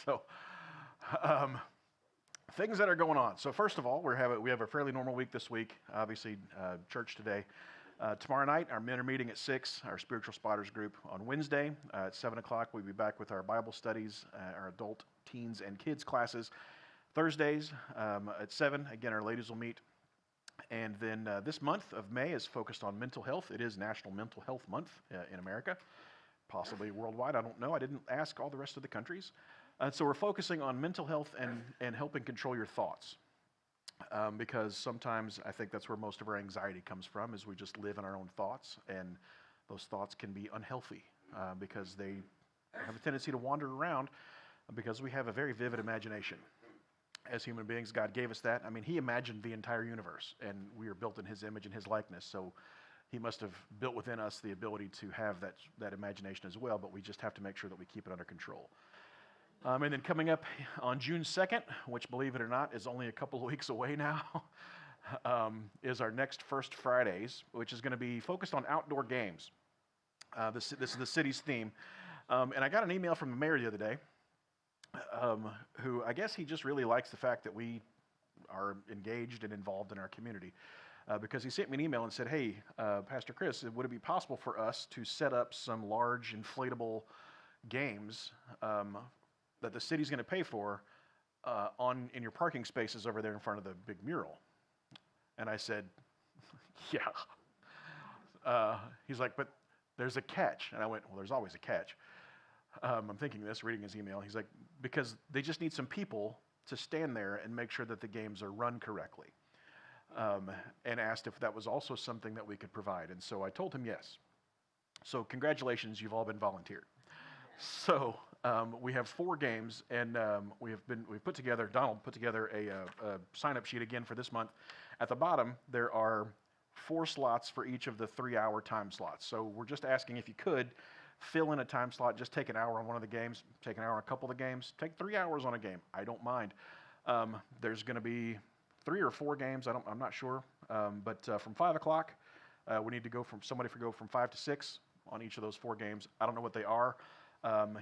So, um, things that are going on. So first of all, we have a fairly normal week this week. Obviously, church today. Tomorrow night, our men are meeting at 6, our spiritual spotters group. On Wednesday at 7 o'clock, we'll be back with our Bible studies, our adult, teens, and kids classes. Thursdays at 7, again, our ladies will meet. And then this month of May is focused on mental health. It is National Mental Health Month in America, possibly worldwide. I don't know. I didn't ask all the rest of the countries. So we're focusing on mental health and helping control your thoughts. Because sometimes I think that's where most of our anxiety comes from, is we just live in our own thoughts, and those thoughts can be unhealthy because they have a tendency to wander around because we have a very vivid imagination. As human beings, God gave us that. I mean, He imagined the entire universe, and we are built in His image and His likeness, so He must have built within us the ability to have that imagination as well, but we just have to make sure that we keep it under control. And then coming up on June 2nd, which, believe it or not, is only a couple of weeks away now, is our next First Fridays, which is going to be focused on outdoor games. This is the city's theme. And I got an email from the mayor the other day, who I guess he just really likes the fact that we are engaged and involved in our community. Because he sent me an email and said, hey, Pastor Chris, would it be possible for us to set up some large inflatable games that the city's going to pay for in your parking spaces over there in front of the big mural? And I said, yeah. He's like, but there's a catch. And I went, well, there's always a catch. I'm thinking this, reading his email. He's like, because they just need some people to stand there and make sure that the games are run correctly. And asked if that was also something that we could provide. And so I told him yes. So congratulations, you've all been volunteered. So we have 4 games, and we've put together, Donald put together a sign-up sheet again for this month. At the bottom, there are 4 slots for each of the 3-hour time slots. So we're just asking if you could fill in a time slot, just take an hour on one of the games, take an hour on a couple of the games, take 3 hours on a game. I don't mind. There's going to be 3 or 4 games. I'm not sure. But from 5 o'clock, we need to go from 5 to 6 on each of those 4 games. I don't know what they are.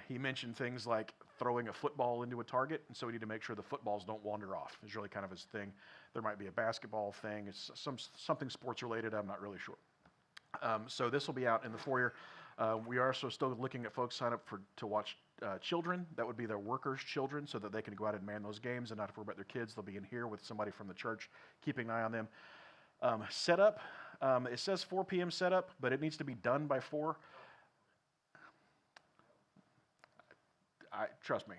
He mentioned things like throwing a football into a target, and so we need to make sure the footballs don't wander off. It's really kind of his thing. There might be a basketball thing. It's something sports related. I'm not really sure. So this will be out in the foyer. We are also still looking at folks sign up to watch children. That would be their workers' children, so that they can go out and man those games and not have to worry about their kids. They'll be in here with somebody from the church keeping an eye on them. Setup. It says 4 p.m. setup, but it needs to be done by 4. Trust me.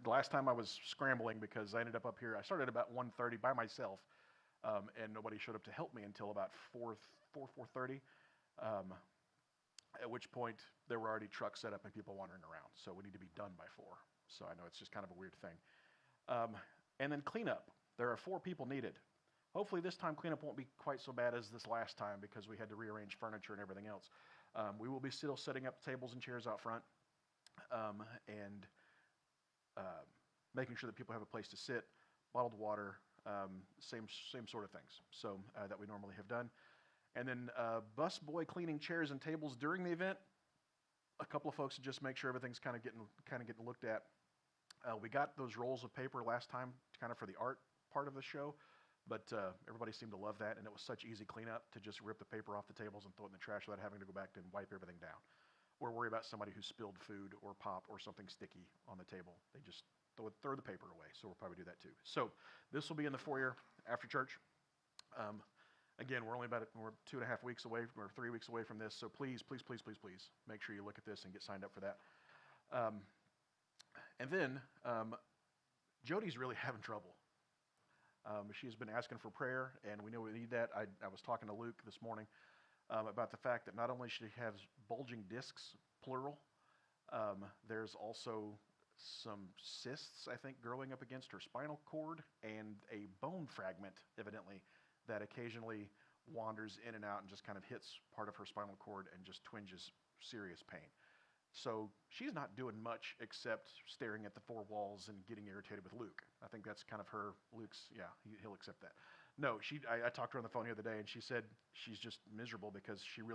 Last time I was scrambling because I ended up here. I started about 1:30 by myself, and nobody showed up to help me until about 4:30. At which point there were already trucks set up and people wandering around. So we need to be done by 4. So I know it's just kind of a weird thing. And then cleanup. There are 4 people needed. Hopefully this time cleanup won't be quite so bad as this last time because we had to rearrange furniture and everything else. We will be still setting up tables and chairs out front. And making sure that people have a place to sit, bottled water, same sort of things. So that we normally have done. And then bus boy cleaning chairs and tables during the event. A couple of folks to just make sure everything's kind of getting looked at. We got those rolls of paper last time, kind of for the art part of the show, but everybody seemed to love that, and it was such easy cleanup to just rip the paper off the tables and throw it in the trash without having to go back and wipe everything down, or worry about somebody who spilled food or pop or something sticky on the table. They just throw the paper away, so we'll probably do that too. So this will be in the foyer after church. Again, we're 2.5 weeks away, or 3 weeks away from this, so please make sure you look at this and get signed up for that. And then Jody's really having trouble. She's been asking for prayer, and we know we need that. I was talking to Luke this morning about the fact that not only she has bulging discs, plural, there's also some cysts, I think, growing up against her spinal cord, and a bone fragment, evidently, that occasionally wanders in and out and just kind of hits part of her spinal cord and just twinges serious pain. So she's not doing much except staring at the 4 walls and getting irritated with Luke. I think that's kind of Luke's, yeah, he'll accept that. No, I talked to her on the phone the other day, and she said she's just miserable because she's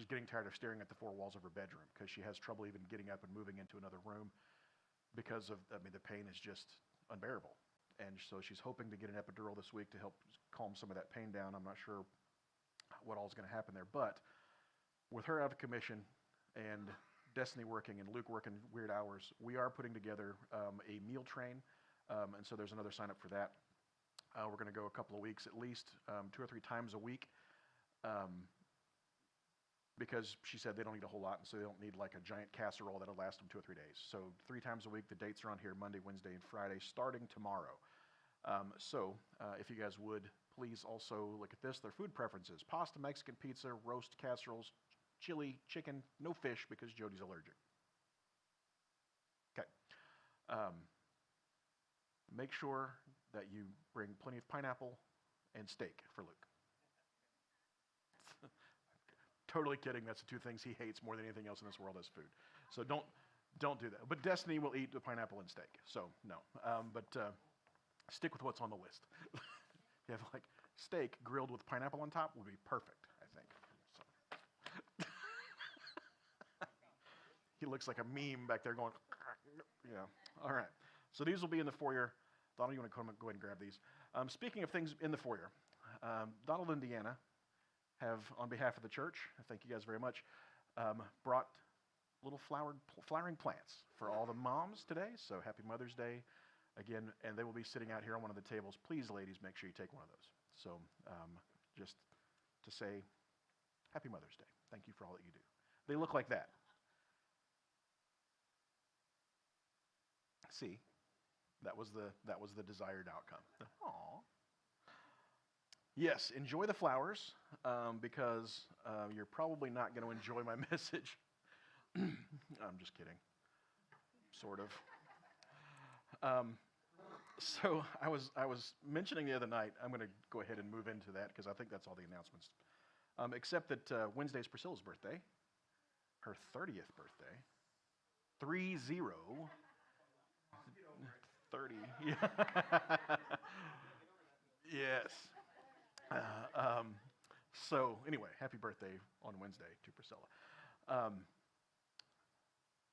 getting tired of staring at the 4 walls of her bedroom because she has trouble even getting up and moving into another room. because of, the pain is just unbearable. And so she's hoping to get an epidural this week to help calm some of that pain down. I'm not sure what all is going to happen there. But with her out of commission and Destiny working and Luke working weird hours, we are putting together a meal train. And so there's another sign up for that. We're going to go a couple of weeks, at least 2 or 3 times a week. Because she said they don't eat a whole lot, and so they don't need like a giant casserole that'll last them 2 or 3 days. So 3 times a week, the dates are on here, Monday, Wednesday, and Friday, starting tomorrow. So if you guys would, please also look at this. Their food preferences: pasta, Mexican pizza, roast casseroles, chili, chicken, no fish because Jody's allergic. Okay. Make sure that you bring plenty of pineapple and steak for Luke. Totally kidding. That's the 2 things he hates more than anything else in this world as food. So don't do that. But Destiny will eat the pineapple and steak. So no. But stick with what's on the list. You have like steak grilled with pineapple on top would be perfect, I think. So. He looks like a meme back there going, yeah. All right. So these will be in the foyer. Donald, you want to come go ahead and grab these. Speaking of things in the foyer, Donald and Deanna have, on behalf of the church, thank you guys very much, brought little flowering plants for all the moms today. So happy Mother's Day again, and they will be sitting out here on one of the tables. Please, ladies, make sure you take one of those. So just to say happy Mother's Day. Thank you for all that you do. They look like that. See, that was the desired outcome. Aww. Yes, enjoy the flowers because you're probably not going to enjoy my message. I'm just kidding, sort of. So I was mentioning the other night. I'm going to go ahead and move into that because I think that's all the announcements. Except that Wednesday's Priscilla's birthday, her 30th birthday, 30. Yeah. Yes. So anyway, happy birthday on Wednesday to Priscilla.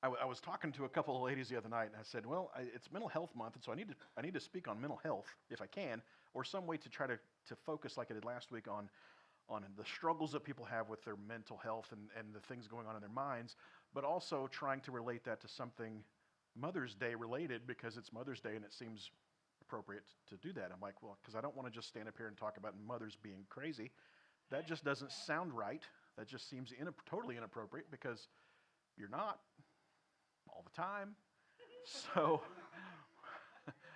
I was talking to a couple of ladies the other night, and I said, well, it's Mental Health Month, and so I need to speak on mental health if I can, or some way to try to focus like I did last week on the struggles that people have with their mental health and the things going on in their minds, but also trying to relate that to something Mother's Day related because it's Mother's Day and it seems appropriate to do that. I'm like, well, because I don't want to just stand up here and talk about mothers being crazy. That just doesn't sound right. That just seems totally inappropriate because you're not all the time. So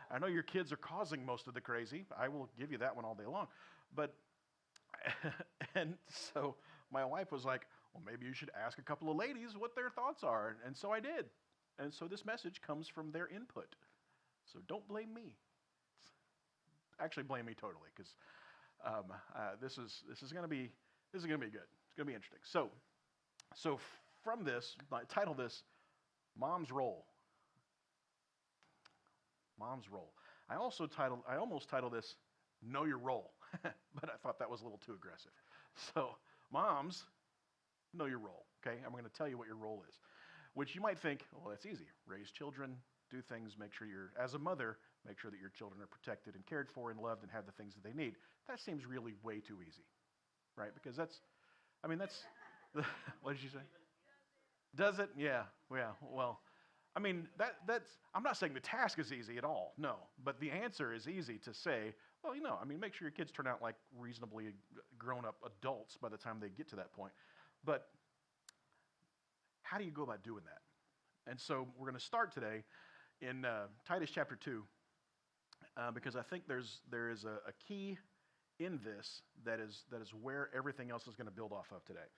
I know your kids are causing most of the crazy. I will give you that one all day long. But, and so my wife was like, well, maybe you should ask a couple of ladies what their thoughts are. And so I did. And so this message comes from their input. So don't blame me. Actually, blame me totally, because this is going to be good. It's going to be interesting. So from this, I title this "Mom's Role." Mom's role. I almost titled this "Know Your Role," but I thought that was a little too aggressive. So, moms, know your role. Okay, I'm going to tell you what your role is, which you might think, well, that's easy. Raise children, do things, make sure as a mother, make sure that your children are protected and cared for and loved and have the things that they need. That seems really way too easy, right? Because that's, what did you say? Does it? Yeah, well, that's, I'm not saying the task is easy at all, no, but the answer is easy to say, well, make sure your kids turn out like reasonably grown-up adults by the time they get to that point. But how do you go about doing that? And so we're going to start today in Titus chapter 2, because I think there is a key in this that is where everything else is going to build off of today.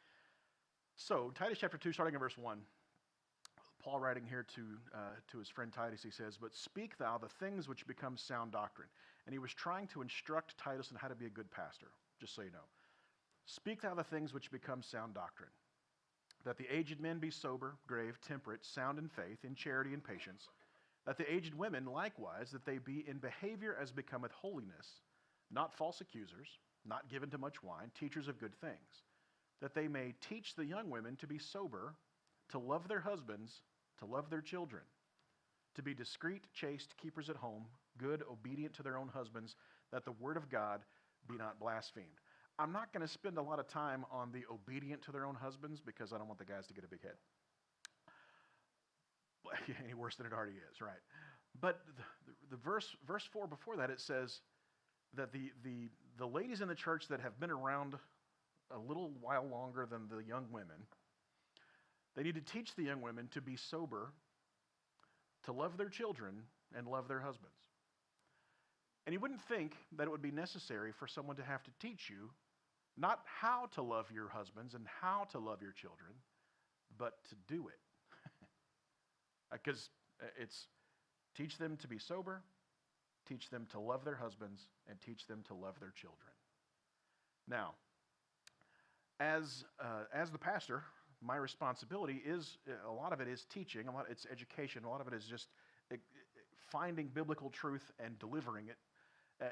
So Titus chapter 2, starting in verse 1, Paul writing here to his friend Titus, he says, "But speak thou the things which become sound doctrine." And he was trying to instruct Titus on how to be a good pastor, just so you know. "Speak thou the things which become sound doctrine, that the aged men be sober, grave, temperate, sound in faith, in charity and patience, that the aged women likewise, that they be in behavior as becometh holiness, not false accusers, not given to much wine, teachers of good things, that they may teach the young women to be sober, to love their husbands, to love their children, to be discreet, chaste, keepers at home, good, obedient to their own husbands, that the word of God be not blasphemed. I'm not going to spend a lot of time on the obedient to their own husbands because I don't want the guys to get a big head. Any worse than it already is, right? But the verse 4 before that, it says that the ladies in the church that have been around a little while longer than the young women, they need to teach the young women to be sober, to love their children, and love their husbands. And you wouldn't think that it would be necessary for someone to have to teach you not how to love your husbands and how to love your children, but to do it. Because it's teach them to be sober, teach them to love their husbands, and teach them to love their children. Now, as the pastor, my responsibility is, a lot of it is teaching, it's education, a lot of it is just finding biblical truth and delivering it,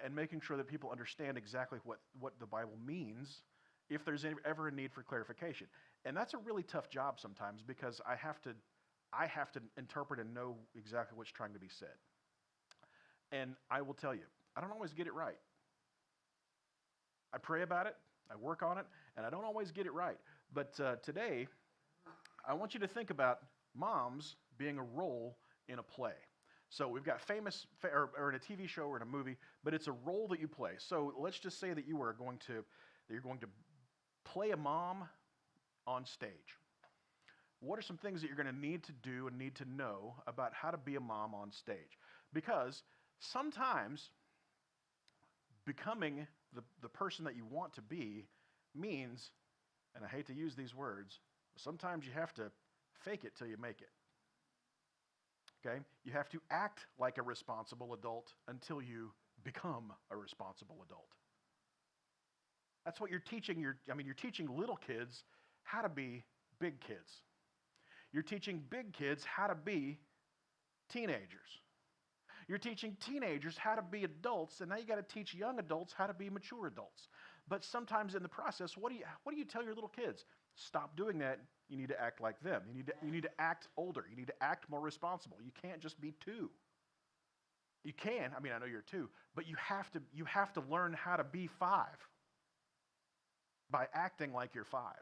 and making sure that people understand exactly what the Bible means if there's ever a need for clarification. And that's a really tough job sometimes because I have to interpret and know exactly what's trying to be said. And I will tell you, I don't always get it right. I pray about it, I work on it, and I don't always get it right. But today, I want you to think about moms being a role in a play. So we've got famous, or in a TV show or in a movie, but it's a role that you play. So let's just say that you're going to play a mom on stage. What are some things that you're going to need to do and need to know about how to be a mom on stage? Because sometimes becoming the person that you want to be means, and I hate to use these words, sometimes you have to fake it till you make it. Okay? You have to act like a responsible adult until you become a responsible adult. That's what you're teaching. You're teaching little kids how to be big kids. You're teaching big kids how to be teenagers. You're teaching teenagers how to be adults, and now you got to teach young adults how to be mature adults. But sometimes in the process, what do you tell your little kids? Stop doing that. You need to act like them. You need to act older. You need to act more responsible. You can't just be 2. You can. I know you're 2, but you have to learn how to be 5 by acting like you're 5.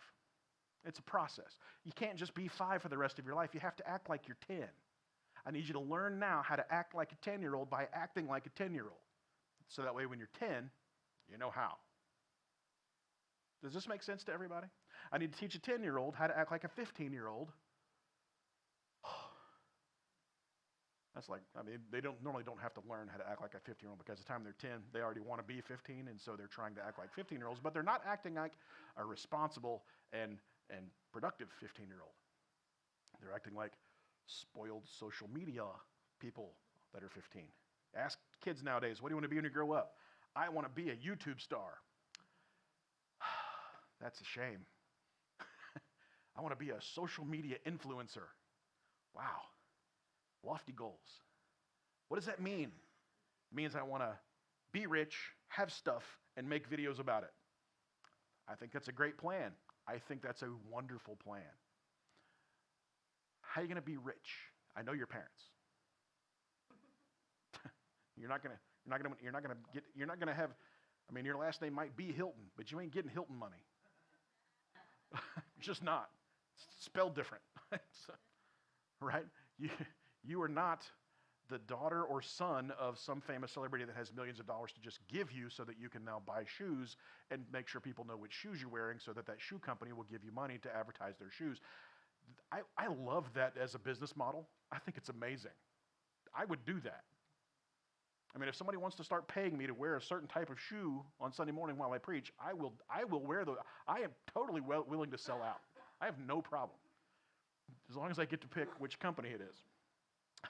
It's a process. You can't just be 5 for the rest of your life. You have to act like you're 10. I need you to learn now how to act like a 10-year-old by acting like a 10-year-old. So that way when you're 10, you know how. Does this make sense to everybody? I need to teach a 10-year-old how to act like a 15-year-old. That's like, they normally don't have to learn how to act like a 15-year-old because by the time they're 10, they already want to be 15, and so they're trying to act like 15-year-olds, but they're not acting like a responsible and productive 15-year-old. They're acting like spoiled social media people that are 15. Ask kids nowadays, what do you want to be when you grow up? I want to be a YouTube star. That's a shame. I want to be a social media influencer. Wow. Lofty goals. What does that mean? It means I want to be rich, have stuff, and make videos about it. I think that's a great plan. I think that's a wonderful plan. How are you going to be rich? I know your parents. You're not going to have, your last name might be Hilton, but you ain't getting Hilton money. It's just not. It's spelled different. Right? You are not the daughter or son of some famous celebrity that has millions of dollars to just give you so that you can now buy shoes and make sure people know which shoes you're wearing so that shoe company will give you money to advertise their shoes. I love that as a business model. I think it's amazing. I would do that. If somebody wants to start paying me to wear a certain type of shoe on Sunday morning while I preach, I will wear those. I am totally willing to sell out. I have no problem. As long as I get to pick which company it is.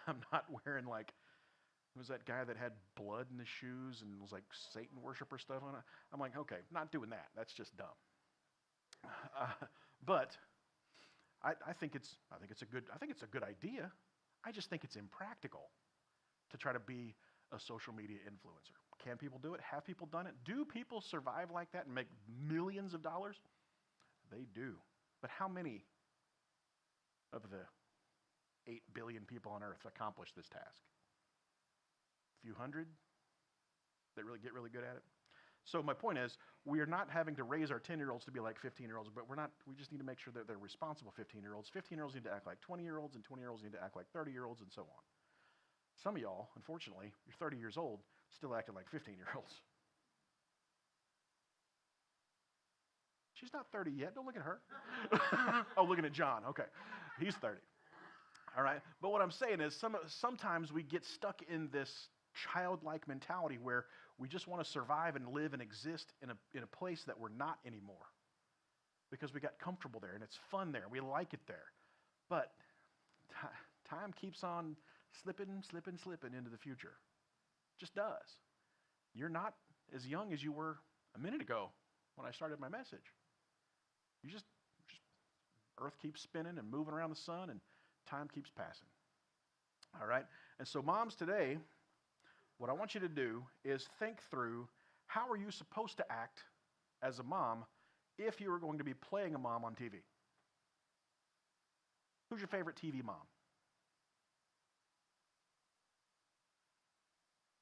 I'm not wearing who was that guy that had blood in his shoes and was like Satan worshiper stuff on it? I'm like, okay, not doing that. That's just dumb. But I think it's a good idea. I just think it's impractical to try to be a social media influencer. Can people do it? Have people done it? Do people survive like that and make millions of dollars? They do. But how many of the 8 billion people on earth accomplish this task? A few hundred that really get really good at it? So my point is, we are not having to raise our 10-year-olds to be like 15-year-olds, but we just need to make sure that they're responsible 15-year-olds. 15-year-olds need to act like 20-year-olds, and 20-year-olds need to act like 30-year-olds, and so on. Some of y'all, unfortunately, you're 30 years old, still acting like 15-year-olds. She's not 30 yet. Don't look at her. Oh, looking at John. Okay. He's 30. All right. But what I'm saying is sometimes we get stuck in this childlike mentality where we just want to survive and live and exist in a place that we're not anymore because we got comfortable there and it's fun there. We like it there. But time keeps on slipping into the future. It just does. You're not as young as you were a minute ago when I started my message. You just Earth keeps spinning and moving around the sun and time keeps passing. All right? And so moms today, what I want you to do is think through, how are you supposed to act as a mom if you were going to be playing a mom on TV? Who's your favorite TV mom?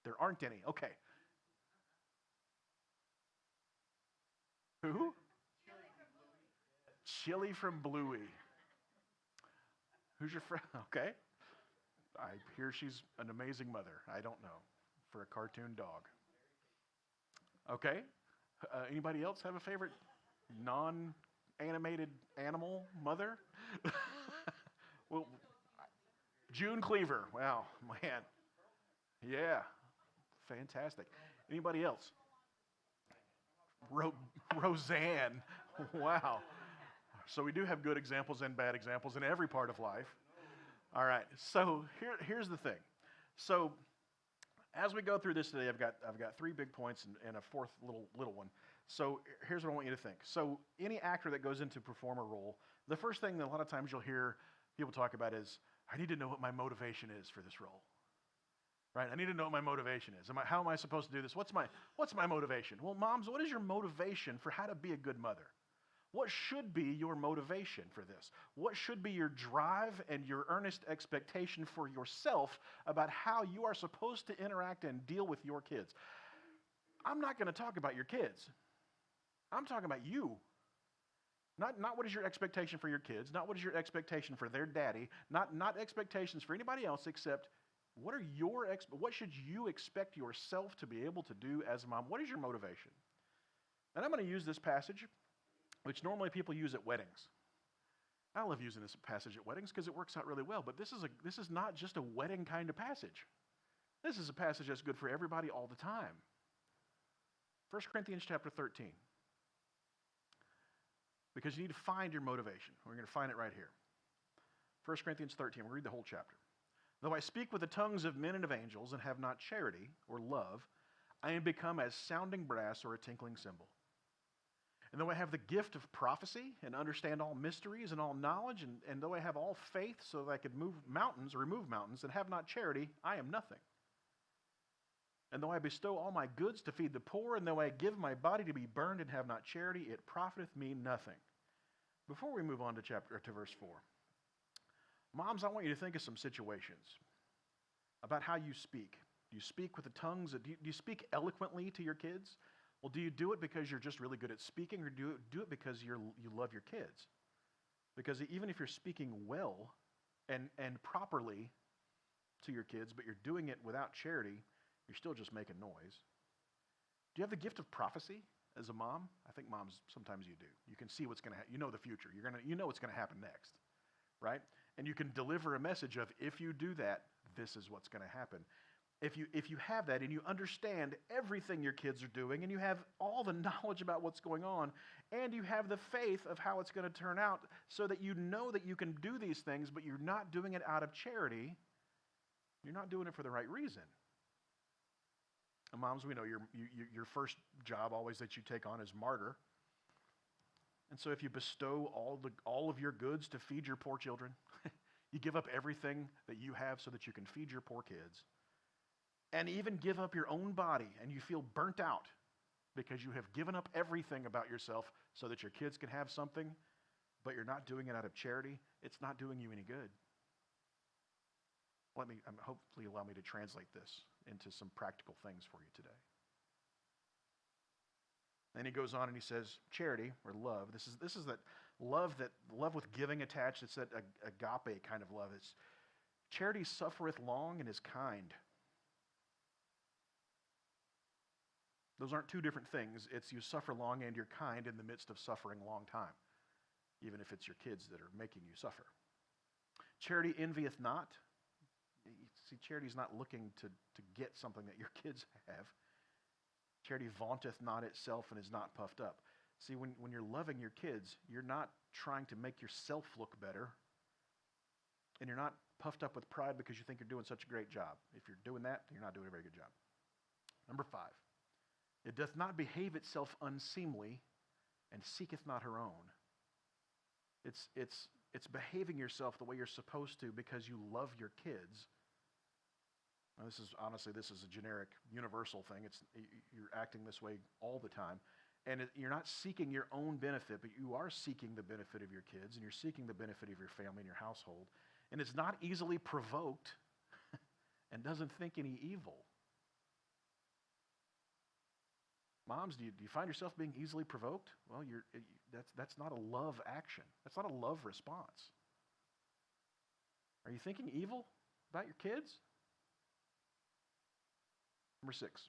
There aren't any. Okay. Who? Chili from Bluey. Who's your friend? Okay. I hear she's an amazing mother. I don't know. For a cartoon dog. Okay. Anybody else have a favorite non-animated animal mother? Well, June Cleaver. Wow, man. Yeah. Fantastic. Anybody else? Roseanne. Wow. So we do have good examples and bad examples in every part of life. All right. So here's the thing. So as we go through this today, I've got 3 big points and a fourth little one. So here's what I want you to think. So any actor that goes into perform a role, the first thing that a lot of times you'll hear people talk about is, I need to know what my motivation is for this role. Right? I need to know what my motivation is. How am I supposed to do this? What's my motivation? Well, moms, what is your motivation for how to be a good mother? What should be your motivation for this? What should be your drive and your earnest expectation for yourself about how you are supposed to interact and deal with your kids? I'm not going to talk about your kids. I'm talking about you. Not what is your expectation for your kids, not what is your expectation for their daddy, not expectations for anybody else, except what should you expect yourself to be able to do as a mom? What is your motivation? And I'm going to use this passage, which normally people use at weddings. I love using this passage at weddings because it works out really well, but this is not just a wedding kind of passage. This is a passage that's good for everybody all the time. 1 Corinthians chapter 13. Because you need to find your motivation. We're going to find it right here. 1 Corinthians 13, we'll read the whole chapter. Though I speak with the tongues of men and of angels and have not charity or love, I am become as sounding brass or a tinkling cymbal. And though I have the gift of prophecy and understand all mysteries and all knowledge, and though I have all faith so that I could move mountains or remove mountains and have not charity, I am nothing. And though I bestow all my goods to feed the poor, and though I give my body to be burned and have not charity, it profiteth me nothing. Before we move on to verse 4, moms, I want you to think of some situations about how you speak. Do you speak with the tongues? Do you speak eloquently to your kids? Well, do you do it because you're just really good at speaking, or do it because you love your kids? Because even if you're speaking well and properly to your kids, but you're doing it without charity, you're still just making noise. Do you have the gift of prophecy as a mom? I think moms, sometimes you do. You can see what's going to happen. You know the future. You know what's going to happen next, right? And you can deliver a message of, if you do that, this is what's going to happen. If you have that and you understand everything your kids are doing and you have all the knowledge about what's going on and you have the faith of how it's going to turn out so that you know that you can do these things, but you're not doing it out of charity, you're not doing it for the right reason. And moms, we know your first job always that you take on is martyr. And so if you bestow all of your goods to feed your poor children, you give up everything that you have so that you can feed your poor kids, and even give up your own body, and you feel burnt out because you have given up everything about yourself so that your kids can have something, but you're not doing it out of charity, it's not doing you any good. Hopefully allow me to translate this into some practical things for you today. And he goes on and he says, charity or love. This is that love with giving attached. It's that agape kind of love. It's charity suffereth long and is kind. Those aren't two different things. It's you suffer long and you're kind in the midst of suffering a long time, even if it's your kids that are making you suffer. Charity envieth not. See, charity is not looking to get something that your kids have. Charity vaunteth not itself and is not puffed up. See, when you're loving your kids, you're not trying to make yourself look better, and you're not puffed up with pride because you think you're doing such a great job. If you're doing that, you're not doing a very good job. Number 5, it doth not behave itself unseemly, and seeketh not her own. It's behaving yourself the way you're supposed to because you love your kids. Now, this is a generic, universal thing. You're acting this way all the time. And you're not seeking your own benefit, but you are seeking the benefit of your kids, and you're seeking the benefit of your family and your household. And it's not easily provoked and doesn't think any evil. Moms, do you find yourself being easily provoked? Well, that's not a love action. That's not a love response. Are you thinking evil about your kids? Verse 6.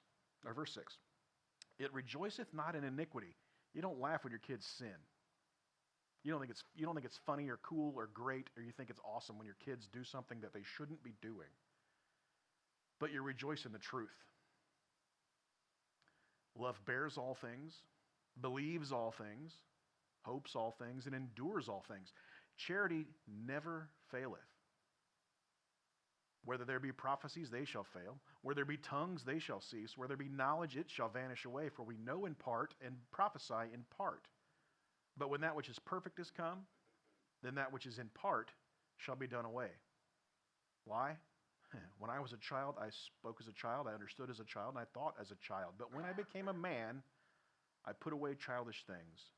It rejoiceth not in iniquity. You don't laugh when your kids sin. You don't think it's funny or cool or great, or you think it's awesome when your kids do something that they shouldn't be doing. But you rejoice in the truth. Love bears all things, believes all things, hopes all things, and endures all things. Charity never faileth. Whether there be prophecies, they shall fail. Where there be tongues, they shall cease. Where there be knowledge, it shall vanish away. For we know in part and prophesy in part. But when that which is perfect is come, then that which is in part shall be done away. Why? When I was a child, I spoke as a child, I understood as a child, and I thought as a child. But when I became a man, I put away childish things.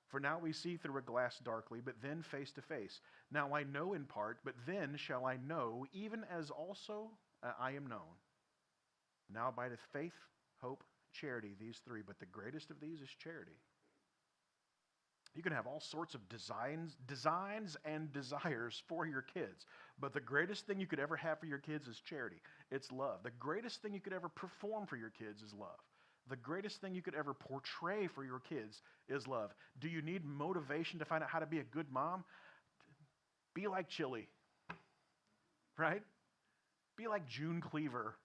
For now we see through a glass darkly, but then face to face. Now I know in part, but then shall I know, even as also I am known. Now abideth faith, hope, charity, these 3, but the greatest of these is charity. You can have all sorts of designs and desires for your kids, but the greatest thing you could ever have for your kids is charity. It's love. The greatest thing you could ever perform for your kids is love. The greatest thing you could ever portray for your kids is love. Do you need motivation to find out how to be a good mom? Be like Chili, right? Be like June Cleaver.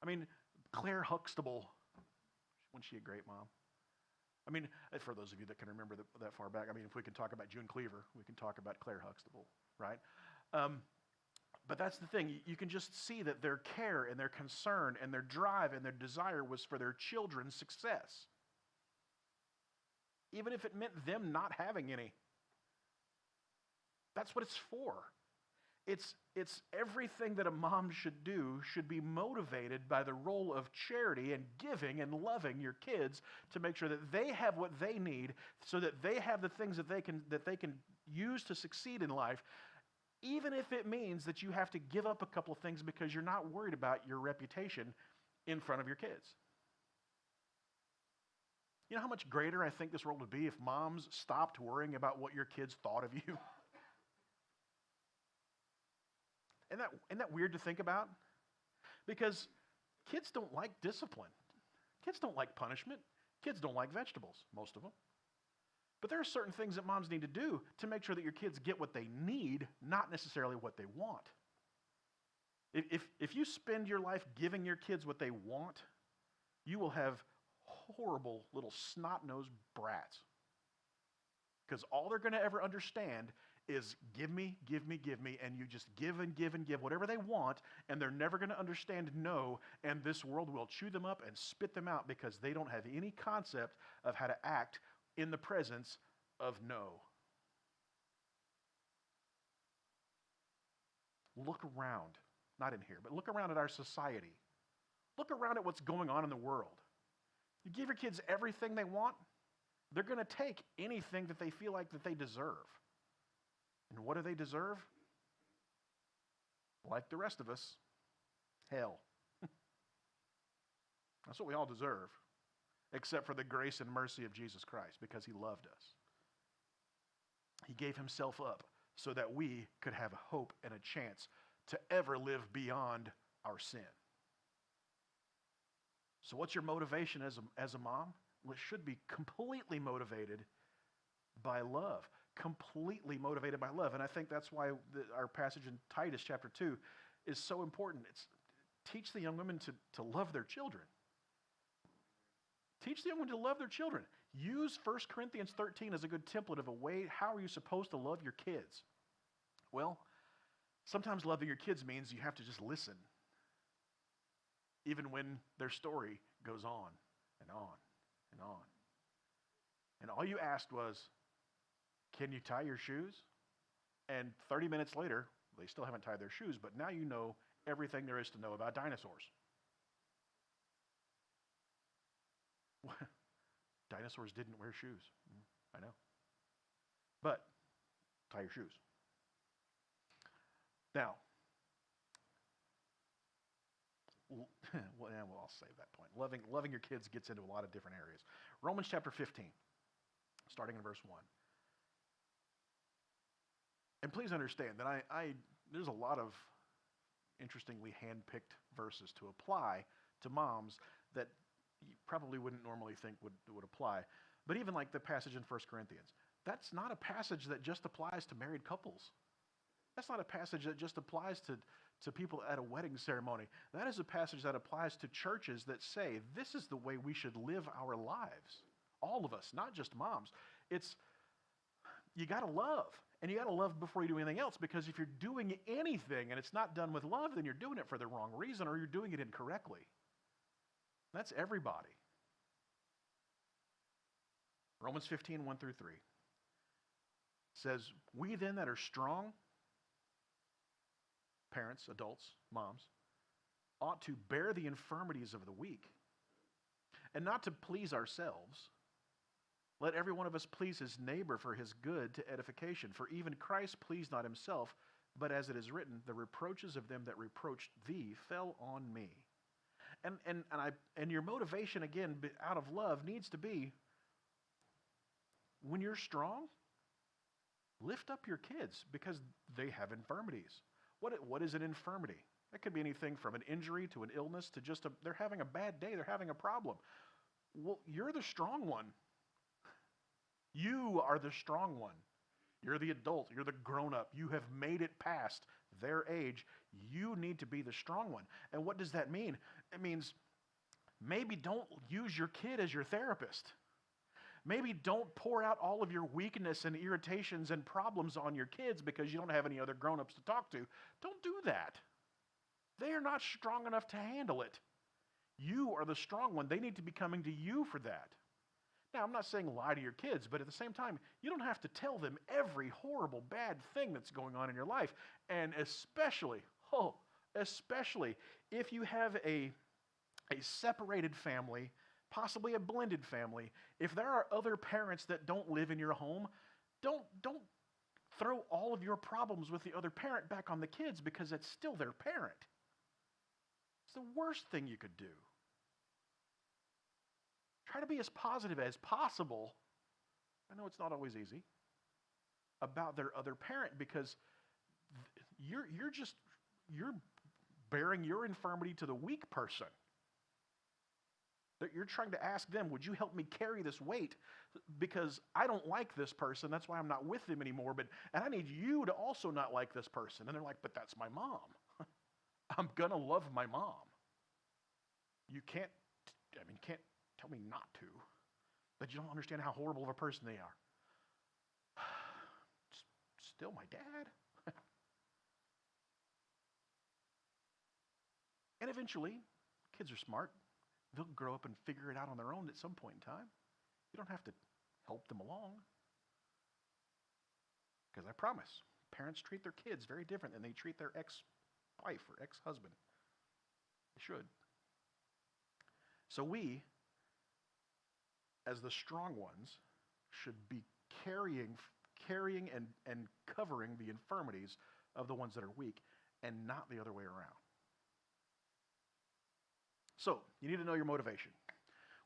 I mean, Claire Huxtable. Wasn't she a great mom? I mean, for those of you that can remember that far back, I mean, if we can talk about June Cleaver, we can talk about Claire Huxtable, right? But that's the thing. You can just see that their care and their concern and their drive and their desire was for their children's success. Even if it meant them not having any. That's what it's for. It's everything that a mom should do should be motivated by the role of charity and giving and loving your kids to make sure that they have what they need so that they have the things that they can use to succeed in life, even if it means that you have to give up a couple of things because you're not worried about your reputation in front of your kids. You know how much greater I think this world would be if moms stopped worrying about what your kids thought of you? Isn't that weird to think about? Because kids don't like discipline. Kids don't like punishment. Kids don't like vegetables, most of them. But there are certain things that moms need to do to make sure that your kids get what they need, not necessarily what they want. If you spend your life giving your kids what they want, you will have horrible little snot-nosed brats. Because all they're going to ever understand is give me, give me, give me, and you just give and give and give whatever they want, and they're never going to understand no, and this world will chew them up and spit them out because they don't have any concept of how to act in the presence of no. Look around, not in here, but look around at our society. Look around at what's going on in the world. You give your kids everything they want, they're going to take anything that they feel like that they deserve. And what do they deserve? like the rest of us, hell. That's what we all deserve, except for the grace and mercy of Jesus Christ, because he loved us. He gave himself up so that we could have hope and a chance to ever live beyond our sin. So what's your motivation as a mom? Well, it should be completely motivated by love. Completely motivated by love. And I think that's why our passage in Titus chapter 2 is so important. It's teach the young women to love their children. Teach the young women to love their children. Use 1 Corinthians 13 as a good template of a way, how are you supposed to love your kids? Well, sometimes loving your kids means you have to just listen, even when their story goes on and on and on. And all you asked was, can you tie your shoes? And 30 minutes later, they still haven't tied their shoes, but now you know everything there is to know about dinosaurs. Dinosaurs didn't wear shoes. I know. But tie your shoes. Now, well, I'll save that point. Loving your kids gets into a lot of different areas. Romans chapter 15, starting in verse 1. And please understand that there's a lot of interestingly hand-picked verses to apply to moms that you probably wouldn't normally think would apply. But even like the passage in 1 Corinthians, that's not a passage that just applies to married couples. That's not a passage that just applies to people at a wedding ceremony. That is a passage that applies to churches that say, this is the way we should live our lives. All of us, not just moms. It's, you got to love. And you got to love before you do anything else, because if you're doing anything and it's not done with love, then you're doing it for the wrong reason or you're doing it incorrectly. That's everybody. Romans 15, 1 through 3 says, we then that are strong, parents, adults, moms, ought to bear the infirmities of the weak and not to please ourselves. Let every one of us please his neighbor for his good to edification. For even Christ pleased not himself, but as it is written, the reproaches of them that reproached thee fell on me. And your motivation, again, out of love, needs to be, when you're strong, lift up your kids because they have infirmities. What is an infirmity? That could be anything from an injury to an illness to just they're having a bad day, they're having a problem. Well, you're the strong one. You are the strong one. You're the adult. You're the grown-up. You have made it past their age. You need to be the strong one. And what does that mean? It means maybe don't use your kid as your therapist. Maybe don't pour out all of your weakness and irritations and problems on your kids because you don't have any other grown-ups to talk to. Don't do that. They are not strong enough to handle it. You are the strong one. They need to be coming to you for that. Now, I'm not saying lie to your kids, but at the same time, you don't have to tell them every horrible, bad thing that's going on in your life. And especially if you have a separated family, possibly a blended family, if there are other parents that don't live in your home, don't throw all of your problems with the other parent back on the kids because it's still their parent. It's the worst thing you could do. Try to be as positive as possible. I know it's not always easy about their other parent because you're bearing your infirmity to the weak person. That you're trying to ask them, would you help me carry this weight? Because I don't like this person. That's why I'm not with them anymore. And I need you to also not like this person. And they're like, but that's my mom. I'm going to love my mom. You can't tell me not to, but you don't understand how horrible of a person they are. Still my dad. And eventually, kids are smart. They'll grow up and figure it out on their own at some point in time. You don't have to help them along. Because I promise, parents treat their kids very different than they treat their ex-wife or ex-husband. They should. So we, as the strong ones, should be carrying and covering the infirmities of the ones that are weak. and not the other way around. So you need to know your motivation.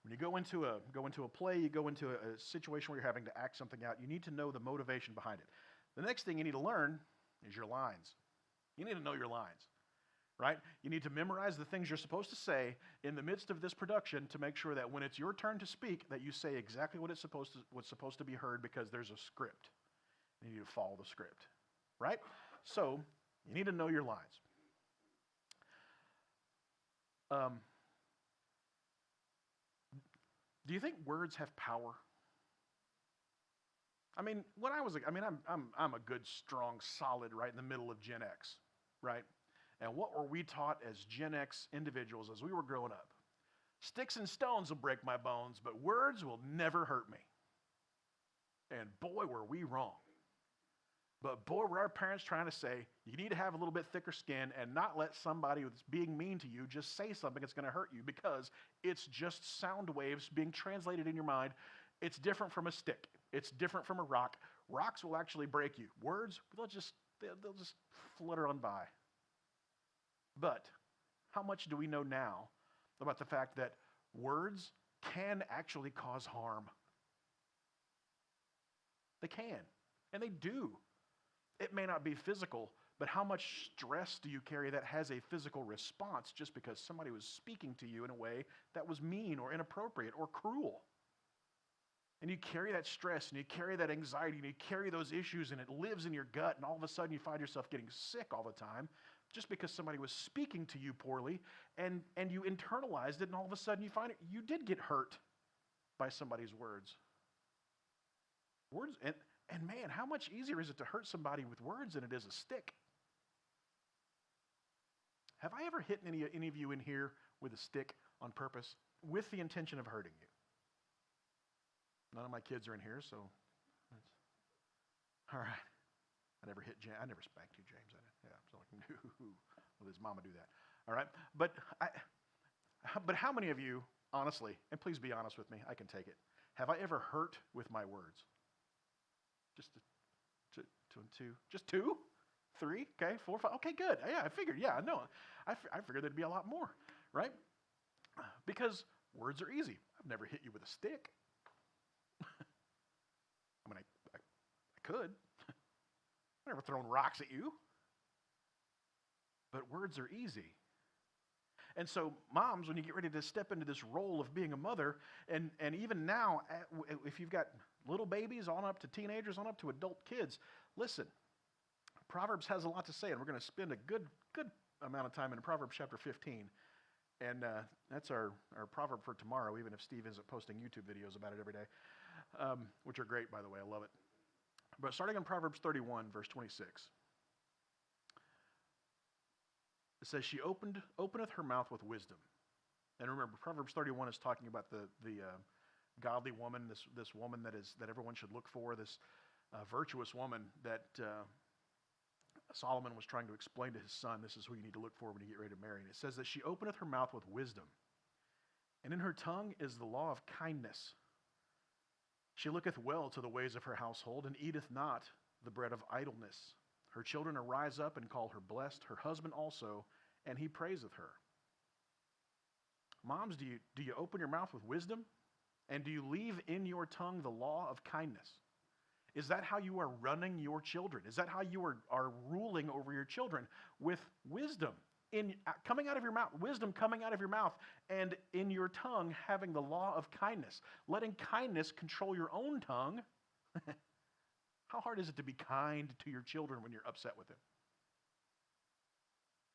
When you go into a play, you go into a situation where you're having to act something out, you need to know the motivation behind it. The next thing you need to learn is your lines. You need to know your lines, right? You need to memorize the things you're supposed to say in the midst of this production to make sure that when it's your turn to speak, that you say exactly what's supposed to be heard, because there's a script. You need to follow the script, right? So you need to know your lines. Do you think words have power? I mean, when I was, I'm a good, strong, solid, right in the middle of Gen X, right? And what were we taught as Gen X individuals as we were growing up? Sticks and stones will break my bones, but words will never hurt me. And boy, were we wrong. But boy, were our parents trying to say, you need to have a little bit thicker skin and not let somebody who's being mean to you just say something that's going to hurt you, because it's just sound waves being translated in your mind. It's different from a stick. It's different from a rock. Rocks will actually break you. Words, they'll just flutter on by. But how much do we know now about the fact that words can actually cause harm? They can, and they do. It may not be physical, but how much stress do you carry that has a physical response just because somebody was speaking to you in a way that was mean or inappropriate or cruel? And you carry that stress and you carry that anxiety and you carry those issues, and it lives in your gut, and all of a sudden you find yourself getting sick all the time just because somebody was speaking to you poorly, and you internalized it, and all of a sudden you find it, you did get hurt by somebody's words. Words, and man, how much easier is it to hurt somebody with words than it is a stick? Have I ever hit any of you in here with a stick on purpose with the intention of hurting you? None of my kids are in here, so that's all right. I never hit James. I never spanked you, James. So like, will his mama do that? All right, but how many of you, honestly, and please be honest with me, I can take it, have I ever hurt with my words? Just two, just 2, 3, okay, 4, 5, okay, good. Yeah, I figured, I figured there'd be a lot more, right? Because words are easy. I've never hit you with a stick. I mean, I could. I've never thrown rocks at you. But words are easy. And so, moms, when you get ready to step into this role of being a mother, and even now, if you've got little babies on up to teenagers, on up to adult kids, listen, Proverbs has a lot to say, and we're going to spend a good amount of time in Proverbs chapter 15. And that's our proverb for tomorrow, even if Steve isn't posting YouTube videos about it every day, which are great, by the way. I love it. But starting in Proverbs 31, verse 26, it says, she openeth her mouth with wisdom. And remember, Proverbs 31 is talking about the godly woman, this woman that everyone should look for, this virtuous woman that Solomon was trying to explain to his son. This is who you need to look for when you get ready to marry. And it says that she openeth her mouth with wisdom, and in her tongue is the law of kindness. She looketh well to the ways of her household, and eateth not the bread of idleness. Her children arise up and call her blessed, her husband also, and he praiseth her. Moms, do you open your mouth with wisdom? And do you leave in your tongue the law of kindness? Is that how you are running your children? Is that how you are ruling over your children? With wisdom coming out of your mouth, wisdom coming out of your mouth, and in your tongue having the law of kindness, letting kindness control your own tongue. How hard is it to be kind to your children when you're upset with them?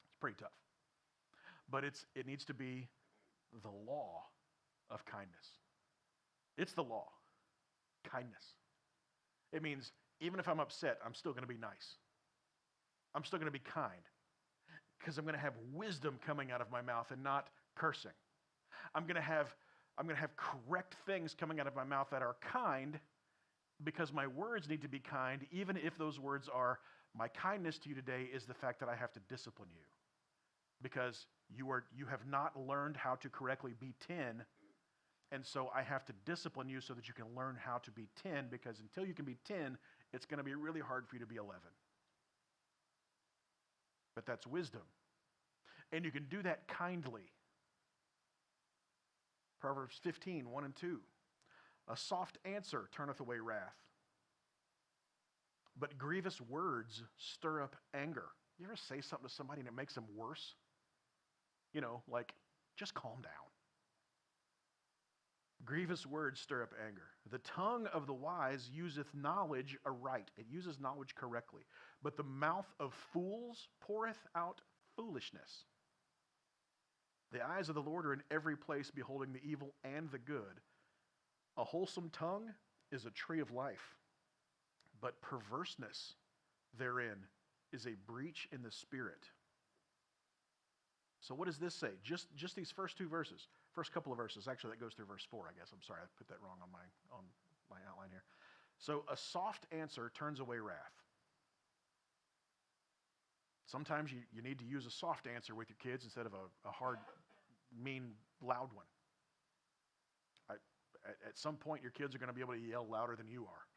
It's pretty tough. But it needs to be the law of kindness. It's the law. Kindness. It means even if I'm upset, I'm still going to be nice. I'm still going to be kind, because I'm going to have wisdom coming out of my mouth and not cursing. I'm going to have correct things coming out of my mouth that are kind, because my words need to be kind, even if those words are, my kindness to you today is the fact that I have to discipline you, because you have not learned how to correctly be 10, and so I have to discipline you so that you can learn how to be 10, because until you can be 10, it's going to be really hard for you to be 11. but that's wisdom. And you can do that kindly. Proverbs 15, 1 and 2. A soft answer turneth away wrath, but grievous words stir up anger. You ever say something to somebody and it makes them worse? You know, like, just calm down. Grievous words stir up anger. The tongue of the wise useth knowledge aright. It uses knowledge correctly. But the mouth of fools poureth out foolishness. The eyes of the Lord are in every place, beholding the evil and the good. A wholesome tongue is a tree of life, but perverseness therein is a breach in the spirit. So what does this say? Just these first two verses, first couple of verses. Actually, that goes through verse 4, I guess. I'm sorry, I put that wrong on my outline here. So a soft answer turns away wrath. Sometimes you need to use a soft answer with your kids instead of a hard, mean, loud one. At some point, your kids are going to be able to yell louder than you are.